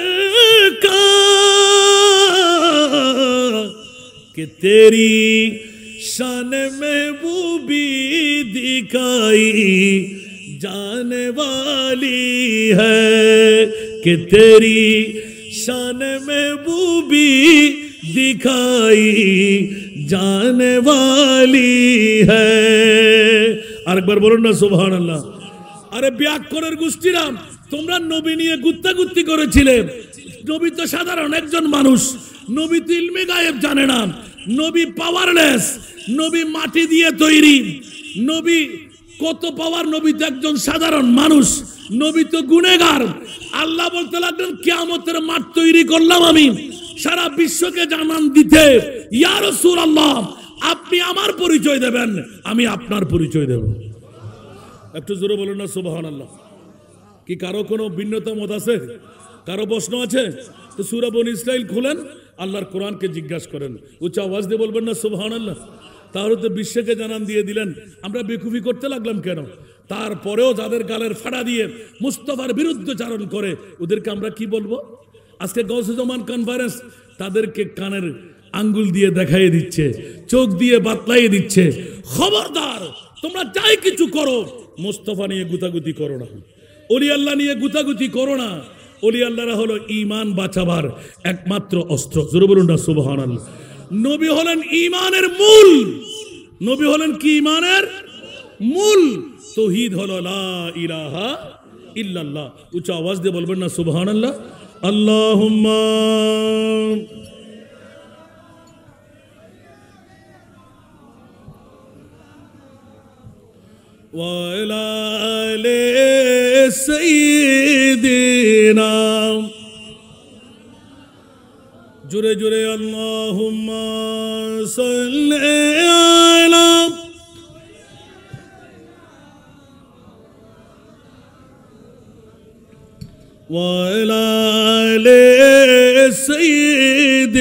কা कि तेरी शान महबूबी दिखाई जाने वाली है, कि तेरी शान महबूबी दिखाई जाने वाली है। আরেকবার বলুন না সুবহানাল্লাহ। আরে ব্যাকরণের গোষ্ঠীরা, তোমরা নবী নিয়ে গুত্তাগুত্তি করেছিলে। নবী তো সাধারণ একজন মানুষ, নবী তো ইলমে গায়েব জানে না, নবী পাওয়ারলেস, নবী মাটি দিয়ে তৈরি, নবী কত পাওয়ার, নবী তো একজন সাধারণ মানুষ, নবী তো গুনেহগার। আল্লাহ বলতে লাগলেন কিয়ামতের মাঠ তৈরি করলাম আমি সারা বিশ্বকে জানান দিতে, ইয়া রাসূলুল্লাহ আপনি আমার পরিচয় দেবেন, আমি আপনার পরিচয় দেব। একটু জোরে বলুন না সুবহানাল্লাহ। কি কারো কোনো ভিন্নতা মত আছে? কারো প্রশ্ন আছে? তো সূরা বনী ইসরাইল খুলেন, আল্লাহর কোরআনকে জিজ্ঞাসা করেন, উচ্চ আওয়াজ দিয়ে বলবেন না সুবহানাল্লাহ। তাহলে তো বিশ্বকে জানান দিয়ে দিলেন, আমরা বেকুফি করতে লাগলাম কেন? তারপরেও যাদের গালের ফাড়া দিয়ে মুস্তাফার বিরুদ্ধে চারণ করে, ওদেরকে আমরা কি বলবো? আজকে গাউসে জামান কনফারেন্স তাদেরকে কানের আঙ্গুল দিয়ে দেখাইয়ে দিচ্ছে, চোখ দিয়ে বাতলাইয়ে দিচ্ছে, খবরদার তোমরা যাই কিছু করো, মুস্তাফা নিয়ে গুতাগুতি করো না, ওলি আল্লাহ নিয়ে গুতাগুতি করো না। ওলি আল্লাহরা হলো ঈমান বাঁচাবার একমাত্র অস্ত্র। জোরে বলুন না সুবহানাল্লাহ। নবী হলেন ঈমানের মূল। নবী হলেন কি? ঈমানের মূল। তাওহীদ হলো লা ইলাহা ইল্লাল্লাহ। উচ্চ আওয়াজ দিয়ে বলবেন না সুবহানাল্লাহ। আল্লাহুম্মা ওয়ালা আলি সাইয়্যিদিনা, জোরে জোরে আল্লাহুম্মা সাল্লি আলা ওয়ালা আলি সাইয়্যিদিনা।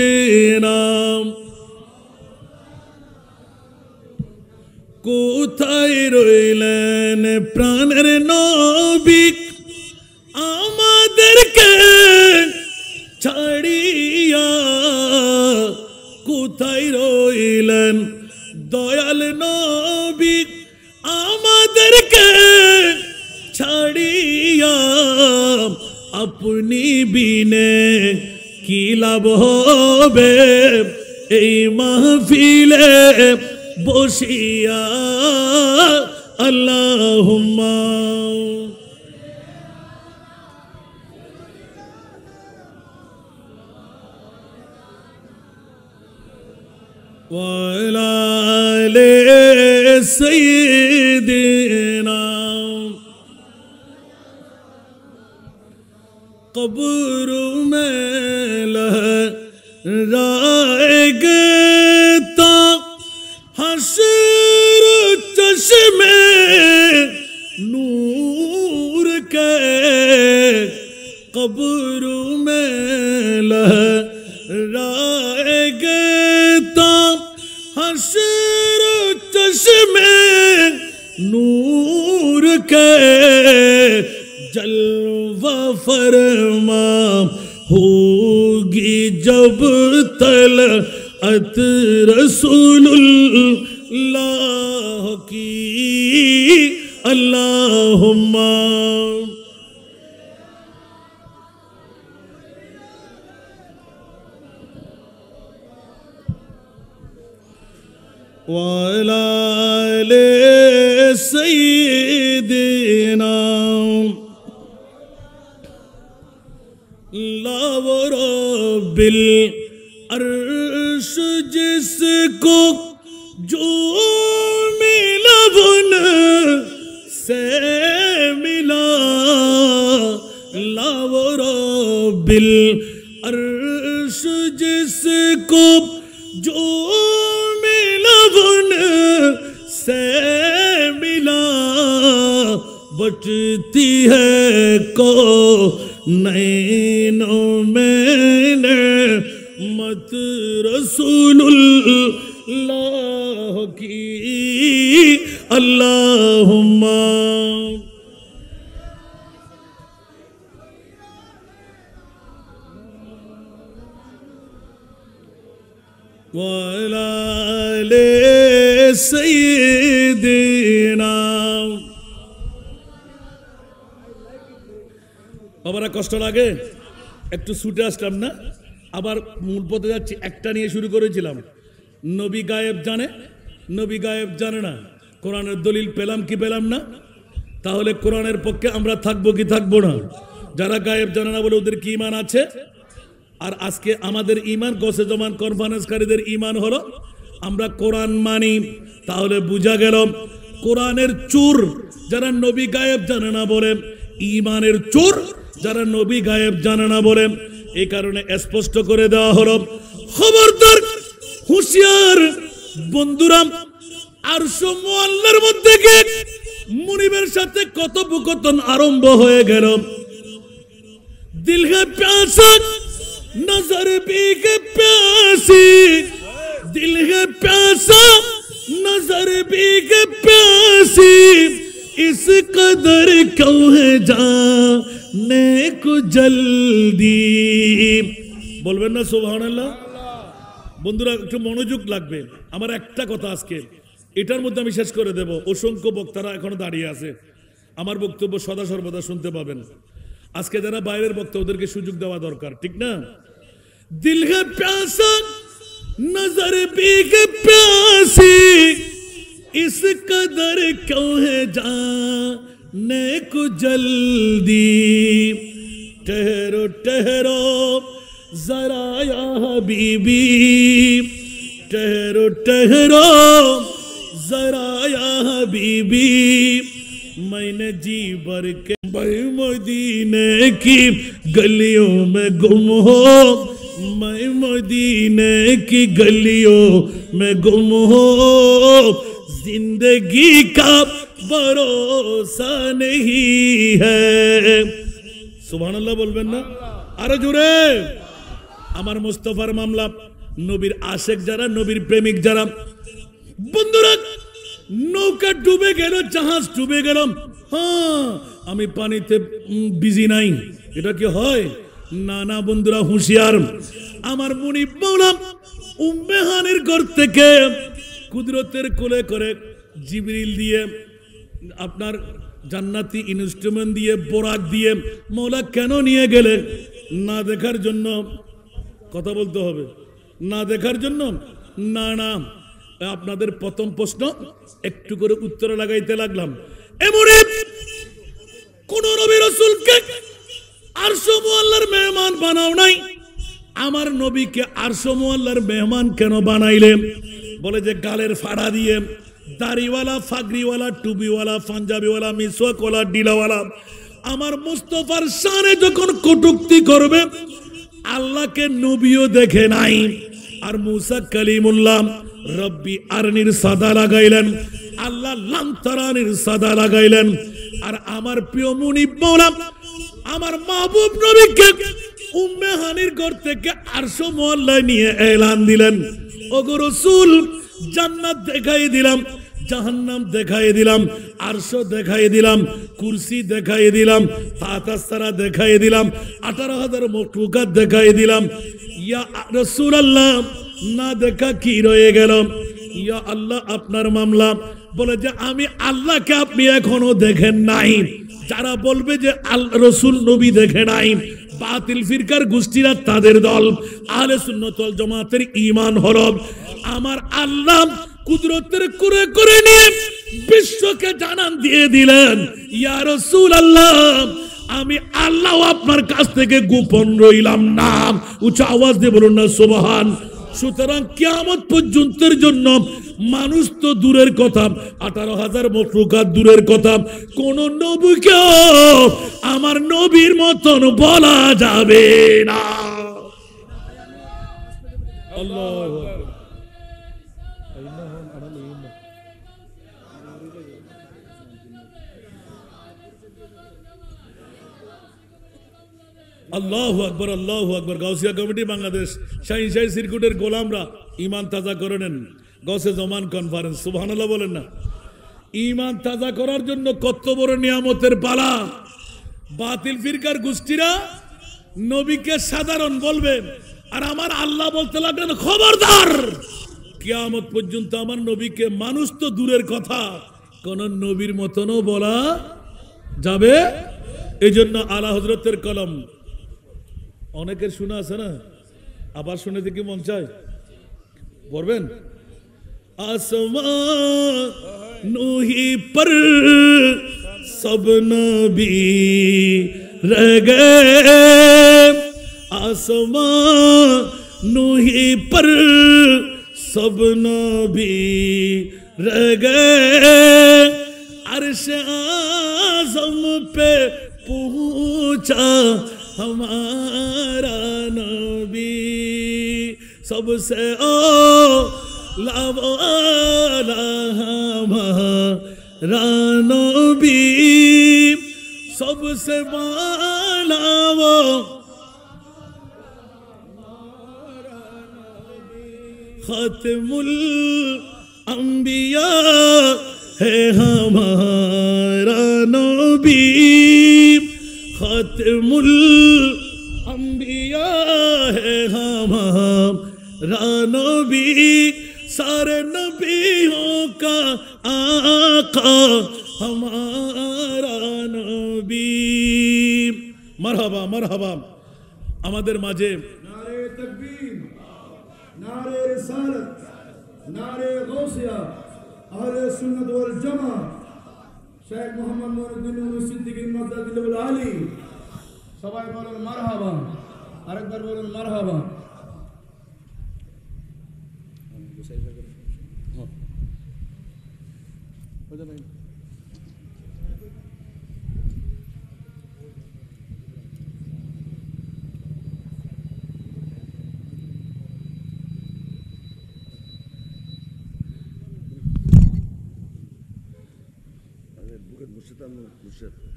কোথায় রইলেন প্রাণের নবী, আমাদেরকে ছাড়িয়া? কোথায় রইলেন দয়াল নবী, আমাদেরকে ছাড়িয়া? अपनी बीने की लाभ होबे এই মাহফিলে বসিয়া আল্লাহুম্মা ওয়া আলা আলি সাইয়্যিদিনা कब्र में लहराएंगे ता हश्र चश्मे नूर के कब्र में लहराएंगे ता हश्र चश्मे नूर के जलवा फरमा होगी जब तलअत रसूलुल्लाह की अल्लाहुम्मा व अला आलि सय्यिदिना बिल अर्श जिसको जो मिला उन से मिला लावरो बिल अर्श जिसको जो मिला उन से मिला बचती है को नैनों में मत रसूलुल्लाह की अल्लाहुम्मा व अला आलि सय्यिदिना বাবারা কষ্ট লাগে একটু ছুটে আসলাম না আবার মূল পথে যাচ্ছি একটা নিয়ে শুরু করেছিলাম নবী গায়েব জানে না কোরআনের দলিল পেলাম কি পেলাম না তাহলে কোরআনের পক্ষে আমরা থাকবো কি থাকবো না যারা গায়েব জানে না বলে ওদের কি ঈমান আছে আর আজকে আমাদের ঈমান গসে জমান কনফারেন্সকারীদের ঈমান হলো আমরা কোরআন মানি তাহলে বুঝা গেল কোরআনের চোর যারা নবী গায়েব জানে না বলে ঈমানের চোর যারা নবী গায়েব জানে না বলে এই কারণে স্পষ্ট করে দেওয়া হলো খবরদার হুঁশিয়ার বন্ধুরা আরশ মুআল্লার মধ্যে গিয়ে মুনিবের সাথে কথোপকথন আরম্ভ হয়ে গেল দিল হে প্যাসা নজর भी के प्यासी दिल है प्यासा नजर भी के प्यासी इस कदर क्यों है जाने को जल्दी बोलবেন না সুবহানাল্লাহ বন্ধুরা একটু মনোযোগ লাগবে আমার একটা কথা আজকে এটার মধ্যে আমি শেষ করে দেব অসংখ্য বক্তারা এখনো দাঁড়িয়ে আছে আমার বক্তব্য সদা সর্বদা শুনতে পাবেন আজকে যারা বাইরের বক্তা ওদেরকে সুযোগ দেওয়া দরকার ঠিক না दिल है प्यासा नजर भी के प्यासी इस कदर क्यों है जाने को जल्दी ठहरो ठहरो जरा या हबीबी ठहरो ठहरो जरा या हबीबी मैंने जी भर के मदीने की गलियों में गुम हो मैं मदीने की गलियों में गुम हो जिंदगी का भरोसा नहीं है सुबहानाल्लाह बोलবেন না আরো জোরে আমার মুস্তাফার মামলা নবীর আশিক যারা নবীর প্রেমিক যারা বন্ধুরা নৌকা ডুবে গেল জাহাজ ডুবে গেল হ্যাঁ আমি পানিতে বিজি নাই এটা কি হয় না না বন্ধুরা হুঁশিয়ার আমার মুনিব মাওলা উম্মে হানির ঘর থেকে কুদরতের কোলে করে জিবরিল দিয়ে আপনার জান্নাতি ইনস্ট্রুমেন্ট দিয়ে বোরাক দিয়ে মওলা কেন নিয়ে গেলেন? না দেখার জন্য? কথা বলতে হবে। না দেখার জন্য? না না, আপনাদের প্রথম প্রশ্ন একটু করে উত্তরে লাগাইতে লাগলাম। এমন কোন নবী রাসূলকে আরশ মুআল্লার মেহমান বানাও নাই, আমার নবীকে আরশ মুআল্লার মেহমান কেন বানাইলে? বলে যে গালের ফাড়া দিয়ে, দাড়িওয়ালা, ফাগরিওয়ালা, টুপিওয়ালা, পাঞ্জাবিওয়ালা, মিসওয়াকওয়ালা, ডিলাওয়ালা আমার মুস্তাফার শানে যখন কটূক্তি করবে, আল্লাহকে নবীও দেখে নাই। আর মুসা কালিমুল্লাহ রব্বি আরনির সাদা লাগাইলেন, আল্লাহ লামতারানির সাদা লাগাইলেন। আর আমার প্রিয় মুনিব মাওলা আমার মাহবুব নবীকে উম্মে হানির ঘর থেকে আরশ মুআল্লায় নিয়ে এলান দিলেন, ওগো রাসূল জান্নাত দেখাই দিলাম, জাহান্নাম দেখাই দিলাম, আরশ দেখাই দিলাম, কুরসি দেখাই দিলাম, ফাতাসারা দেখাই দিলাম, 18,000 মখলুকাত দেখাই দিলাম। ইয়া রাসূলুল্লাহ না দেখা কি রয়ে গেল? ইয়া আল্লাহ আপনার মামলা। বলে যে আমি আল্লাহকে আপনি এখনো দেখেন নাই। যারা বলবে যে রাসূল নবী দেখে নাই, বাতিল ফিরকার গোষ্ঠীরা তাদের দল। আহলে সুন্নাত ওয়াল জামাতের ঈমান হলো আমার আল্লাহ কুদরতের করে করে নিয়ে বিশ্বকে জানান দিয়ে দিলেন, ইয়া রাসূলুল্লাহ আমি আল্লাহ আপনার কাছ থেকে গোপন রইলাম না। উচ্চ আওয়াজ দিয়ে বলুন না সুবহান। সুতরাং কিয়ামত পর্যন্তের জন্য মানুষ তো দূরের কথা, 18,000 মখলুকাত দূরের কথা, কোন নবীকে আমার নবীর মতন বলা যাবে না। আল্লাহু আকবার। আল্লাহু আকবার, আল্লাহু আকবার। গাউসিয়া কমিটি বাংলাদেশ শাহিন শাহী সিরকুটের গোলামরা ঈমান তাজা করে নেন। গৌসে জমান কনফারেন্স, সুবহানাল্লাহ বলেন না। ঈমান তাজা করার জন্য কত বড় নিয়ামতের পালা। বাতিল ফিরকার গোষ্ঠীরা নবীকে সাধারণ বলবেন, আর আমার আল্লাহ বলতে লাগলেন খবরদার, কিয়ামত পর্যন্ত আমার নবীকে মানুষ তো দূরের কথা, কোন নবীর মতনও বলা যাবে। এই জন্য আলা হযরতের কলম অনেকের শোনা আছে না, আবার শুনে দেখি মন চায়, পড়বেন। आसमां ही पर सब नबी रह गए, आसमां ही पर सब नबी रह गए, अर्श आज़म पे पहुंचा हमारा नबी, सबसे लावाला हमारा नबी, सबसे वाला वो खातिमुल अंबिया है हमारा नबी, खातिमुल अंबिया है हमारा नबी, सारे नबियों का आका हमारा नबी। मरहबा मरहबा। আমাদের মাঝে नारे तकबीर, नारे रिसालत, नारे गौसिया, अहले सुन्नत वल जमा, शेख मोहम्मद मोइनुद्दीन सिद्दीकी मददुल आली, সবাই বলুন মারহাবা, আরেকবার বলুন মারহাবা।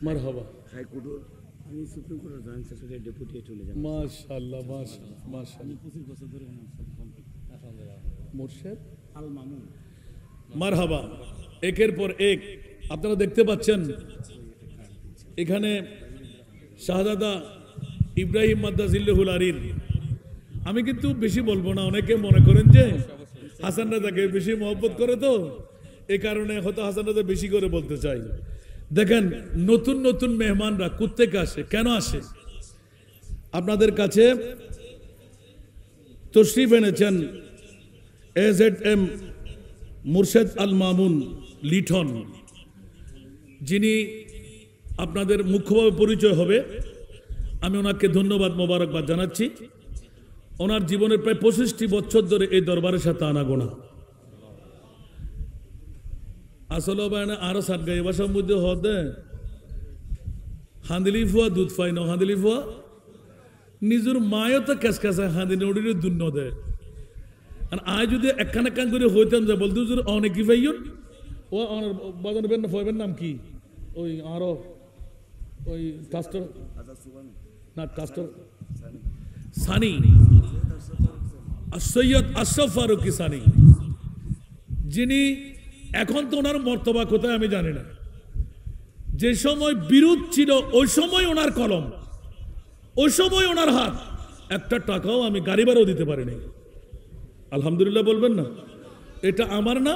মারহাবা। আমি সুপ্রিম কোর্টের জয়েন্ট সেক্রেটারি ডেপুটি চলে যাব। মাশাআল্লাহ মাশাআল্লাহ মাশাআল্লাহ। 25 বছর ধরে মুর্শিদ আল মামুন। মারহাবা। একের পর এক আপনারা দেখতে পাচ্ছেন এখানে শাহজাদা ইব্রাহিম মাদ্দাজিল্লাহুল আরির। আমি কিন্তু বেশি বলবো না, অনেকে মনে করেন যে হাসান রাজাকে বেশি মহব্বত করে, তো এই কারণে হয়তো হাসান রাজা বেশি করে বলতে চাই। দেখেন নতুন নতুন মেহমানরা কোত্থেকে আসে, কেন আসে? আপনাদের কাছে তশরিফ এনেছেন AZM মুর্শেদ আল মামুন লিঠন, যিনি আপনাদের মুখ্যভাবে পরিচয় হবে। আমি ওনাকে ধন্যবাদ মোবারকবাদ জানাচ্ছি। ওনার জীবনের প্রায় 25টি বছর ধরে এই দরবারের সাথে আনাগোনা। আসলে আরো সাত গাই বাসার মধ্যে হদে হাঁদিলি ফুয়া দুধ ফাই ন হাঁদিলি ফুয়া নিজের মায়ও তো ক্যাশ ক্যাশায় হাঁদিনি ওটির দুধ ন দেয়। আর আয় যদি একখান একখান করে হইতাম যা বলতে অনেকই পাইন ও বাজার ফয়ের নাম কি ওই আরো ওই কাস্টর না কাস্টর সানি সৈয়দ আশরাফ ফারুকি সানি, যিনি এখন তো ওনার মর্তবা কোথায় আমি জানি না। যে সময় বিরোধ ছিল ওই সময় ওনার কলম, ওই সময় ওনার হাত, একটা টাকাও আমি গাড়ি ভাড়াও দিতে পারিনি। আলহামদুলিল্লাহ বলবেন না? এটা আমার না।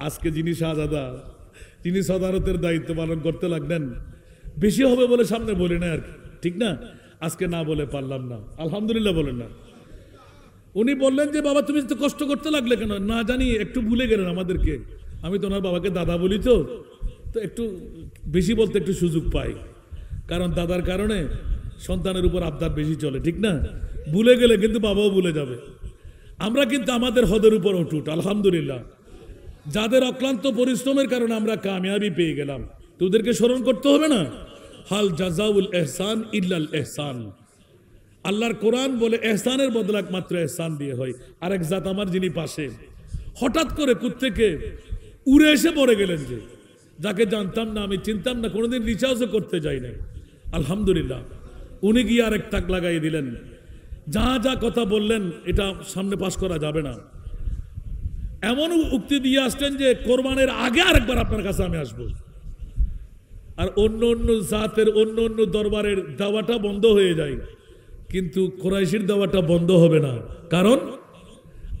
আজকে যিনি শাহজাদা, যিনি সদারতের দায়িত্ব পালন করতে লাগলেন, বেশি হবে বলে সামনে বলি না আর কি, ঠিক না? আজকে না বলে পারলাম না, আলহামদুলিল্লাহ বলেন না। উনি বললেন যে বাবা তুমি তো কষ্ট করতে লাগলে কেন? না জানি একটু ভুলে গেলেন আমাদেরকে। আমি তো ওনার বাবাকে দাদা বলি, তো একটু বেশি বলতে একটু সুযোগ পাই, কারণ দাদার কারণে সন্তানের উপর আবদার বেশি চলে, ঠিক না? ভুলে গেলে কিন্তু বাবাও ভুলে যাবে। আমরা কিন্তু আমাদের হদের উপর অটুট, আলহামদুলিল্লাহ। যাদের অক্লান্ত পরিশ্রমের কারণে আমরা কামিয়াবি পেয়ে গেলাম, তো ওদেরকে স্মরণ করতে হবে না? হাল জাযাউল ইহসান ইল্লাল ইহসান। আল্লাহর কোরআন বলে এহসানের বদলা একমাত্র এহসান দিয়ে হয়। আরেক জাত আমার যিনি পাশে হঠাৎ করে কুত্থেকে উড়ে এসে পড়ে গেলেন, যে যাকে জানতাম না, আমি চিনতাম না, কোনোদিন রিচার্জও করতে যাই না, আলহামদুলিল্লাহ উনি গিয়ে আরেক তাক লাগাই দিলেন। যা যা কথা বললেন এটা সামনে পাশ করা যাবে না। এমন উক্তি দিয়ে আসলেন যে কোরবানের আগে আরেকবার আপনার কাছে আমি আসবো। আর অন্য অন্য জাতের অন্য অন্য দরবারের দাওয়াটা বন্ধ হয়ে যায়, কিন্তু কোরাইশির দাওয়াটা বন্ধ হবে না। কারণ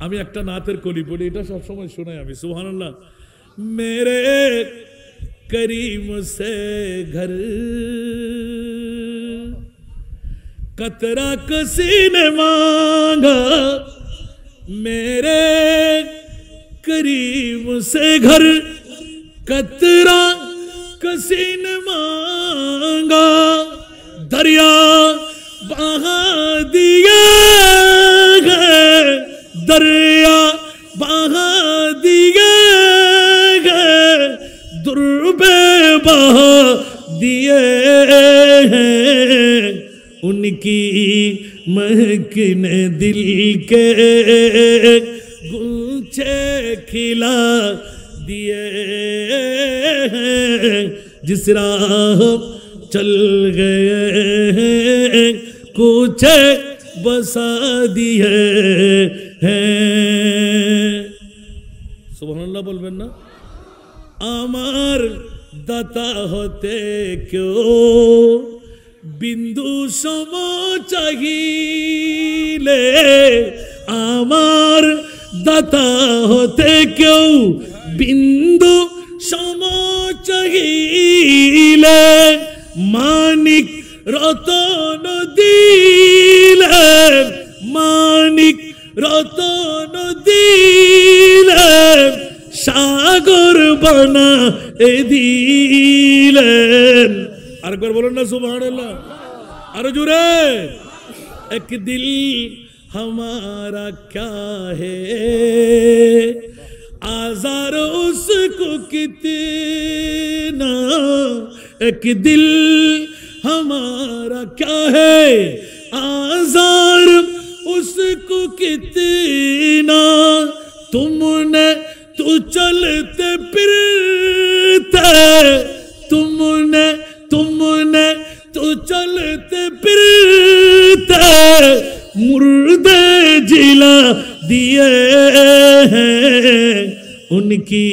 আমি একটা নাতের কলি পড়ি, এটা সবসময় শোনাই আমি, সুবহানাল্লাহ। মেরে করিম সে ঘর कतरा किसी ने मांगा, मेरे करीम से घर कतरा किसी ने मांगा, दरिया बहा दिया गए, दरिया बहा दिया गए, दुर्बे बहा दिए हैं, उनकी महकने दिल के गुलछे खिला दिए हैं, जिस राह चल गए हैं कुछ बसा दिए हैं। सुबहानल्लाह बोलবেন না? আমার দাতা হতে क्यों बिंदु सम चाहिए, आमार दाता होते क्यों बिंदु सम चाहिए, मानिक रतन दिले, मानिक रतन दिले, सागर बना दिलेन। আরেকবার বলুন না সুবহানাল্লাহ, আরো জোরে। এক দিল हमारा क्या है, आजार उसको कितना, एक दिल हमारा क्या है, आजार उसको कितना, तुमने तू चलते फिरते, तुमने तो चलते फिरते मुर्दे जिला दिए हैं, उनकी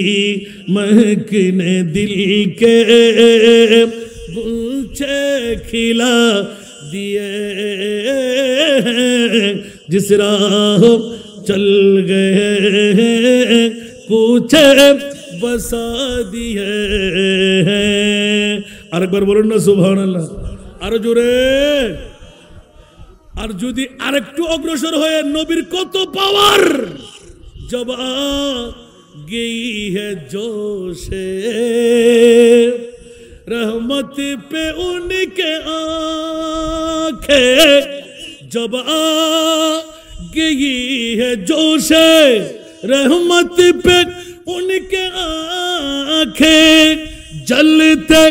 महकने दिल के गुलछे खिला दिए हैं, जिस राह चल गए हैं कुछ बसा दिए हैं। আরেকবার বলুন না সুবহানাল্লাহ, আরো জোরে। আর যদি আরেকটু অগ্রসর হয়ে নবীর কত পাওয়ার, जब आ गई है जोशे रहमत पे उनके आंखें, जब आ गई है जोशे रहमत पे उनके आंखें, जलते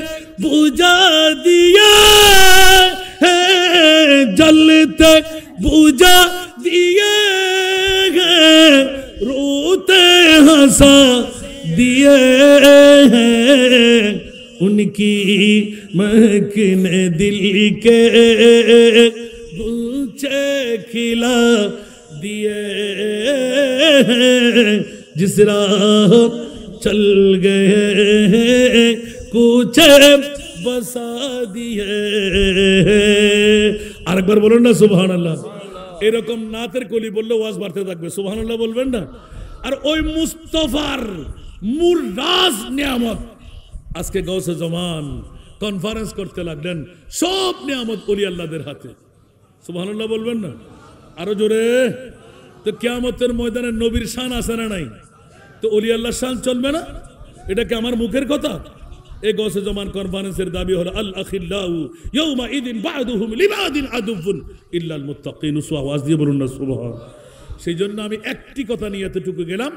बुझा दिए हैं, जलते बुझा दिए हैं, रोते हंसा दिए हैं, उनकी महकने दिल के गुलचे खिला दिए हैं, जिस राह चल गए हैं कुछे बसा दिए। আরেকবার বলুন না সুবহানাল্লাহ। এরকম নাতের কলি বললে ওয়াজ বাড়তে থাকবে, সুবহানাল্লাহ বলবেন না। আর ওই মুস্তাফার মূল রাজ নিয়ামত আজকে গাউসে জামান কনফারেন্স করতে লাগলেন, সব নিয়ামত ওলি আল্লাহদের হাতে, সুবহানাল্লাহ বলবেন না আরো জোরে। তো কিয়ামতের ময়দানে নবীর শান আছে না নাই? তো ওলি আল্লাহর শান চলবে না? এটা কি আমার মুখের কথা? এই গাউসে জামান কনফারেন্সের দাবি হলো আল আখিল্লাহু ইয়াউমা ইদিন বা'দুহুম লিবাদিন আদুফুন ইল্লাল মুত্তাকিন। আওয়াজ দিয়ে বলুন না সুবহান। সেই জন্য আমি একটি কথা নিয়ে এতটুকু গেলাম,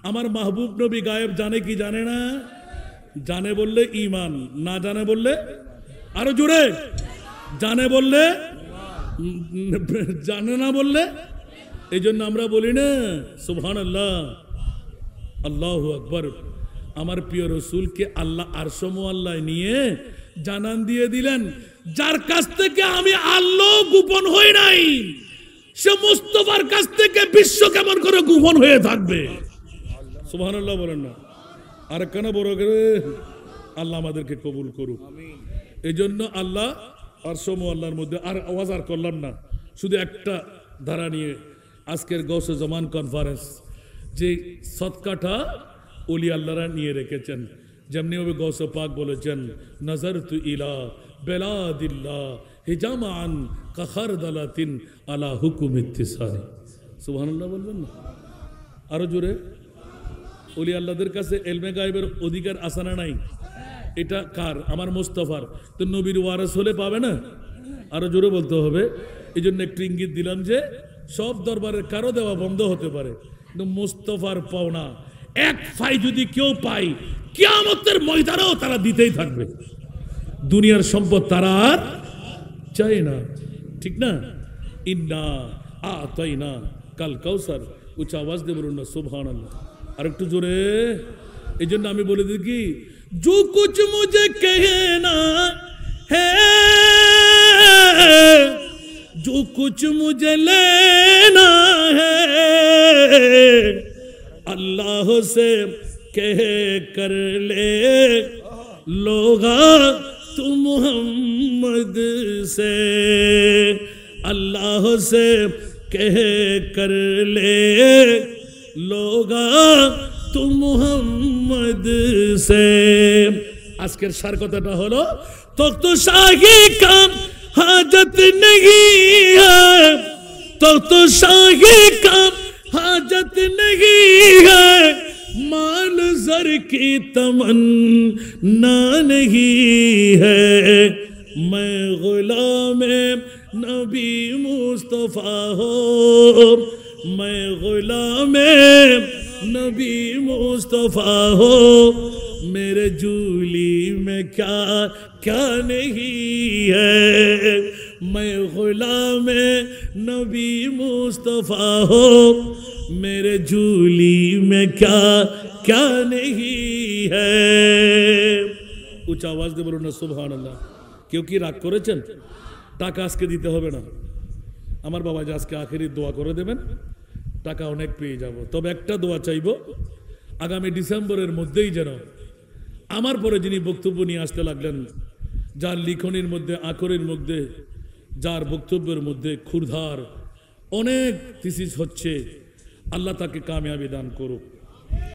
আমার মাহবুব নবী গায়েব জানে কি জানে না? জানে বললে ঈমান, না জানে বললে আরো জোরে, জানে বললে জানে না বললে। এই জন্য আমরা বলি না সুবহানাল্লাহ আল্লাহু আকবার। আমার প্রিয় রসুলকে আল্লাহ আরশ মুআল্লায় নিয়ে জানান দিয়ে দিলেন, যার কাছ থেকে আমি আল্লাহ গোপন হই নাই, সে মুস্তাফার কাছ থেকে বিশ্ব কেমন করে গোপন হয়ে থাকবে? সুবহানাল্লাহ বলেন না আর কেন বড় করে? আল্লাহ আমাদেরকে কবুল করুক। এই জন্য আল্লাহ আরশ মুআল্লার মধ্যে, আর আওয়াজ আর করলাম না, শুধু একটা ধারা নিয়ে আজকের গাউসে জামান কনফারেন্স, যে সদকাটা ওলি আল্লাহরা নিয়ে রেখেছেন, যেমনি ভাবে গাউসে পাক বলেছেন নজরতু ইলা বেলাদিল্লাহ হিজামান কাখারদালাতিন আলা হুকুম ইত্তিসারি। সুবহানাল্লাহ বলবেন না আরো জোরে। ওলি আল্লাহদের কাছে এলমে গায়েবের অধিকার আছে না নাই? এটা কার? আমার মুস্তাফার। তো নবীর ওয়ারিস হলে পাবে না? আরো জোরে বলতে হবে। এই জন্য একটু ইঙ্গিত দিলাম যে সব দরবারের কারো দেওয়া বন্ধ হতে পারে, কিন্তু মুস্তাফার পাওনা এক ফাই যদি কেউ পায়, কিয়ামতের ময়দানেও তারা দিতেই থাকবে। দুনিয়ার সম্পদ তারা আর চাই না, ঠিক না? ইন্না আতাইনা কাল কাউসার। উচ্চ আওয়াজ দিয়ে বলুন না সুবহানাল্লাহ আর একটু জোরে। এই জন্য আমি বলে দিই কি, जो कुछ मुझे कहना है, जो कुछ मुझे लेना है, अल्लाह से कह कर ले लोगा तू मोहम्मद से, अल्लाह से कह कर ले लोगा तू मोहम्मद से। আজকের সার কথাটা হলো, তখ্ত শাহী का हाजत नहीं है, तख्त शाही का हाजत नहीं है, माल जर की तमन्ना नहीं है, मैं गुलाम नबी मुस्तफा हो, मैं गुलाम नबी मुस्तफा हो, मेरे झूली में क्या क्या नहीं है, मैं गुलाम नबी मुस्तफा हो, मेरे झूली में क्या क्या नहीं है। উচ্চ আওয়াজ দিয়ে বলুন না সুবহানাল্লাহ। কেউ কি রাগ করেছেন? টাকা আজকে দিতে হবে না, আমার বাবা যে আজকে আখেরি দোয়া করে দেবেন, টাকা অনেক পেয়ে যাব। তবে একটা দোয়া চাইব, আগামী ডিসেম্বরের মধ্যেই যেন আমার পরে যিনি বক্তব্য নিয়ে আসতে লাগলেন, যার লিখনির মধ্যে, আকরের মধ্যে, যার বক্তব্যের মধ্যে ক্ষুরধার অনেক থিসিস হচ্ছে, আল্লাহ তাকে কামিয়াবি দান করুক।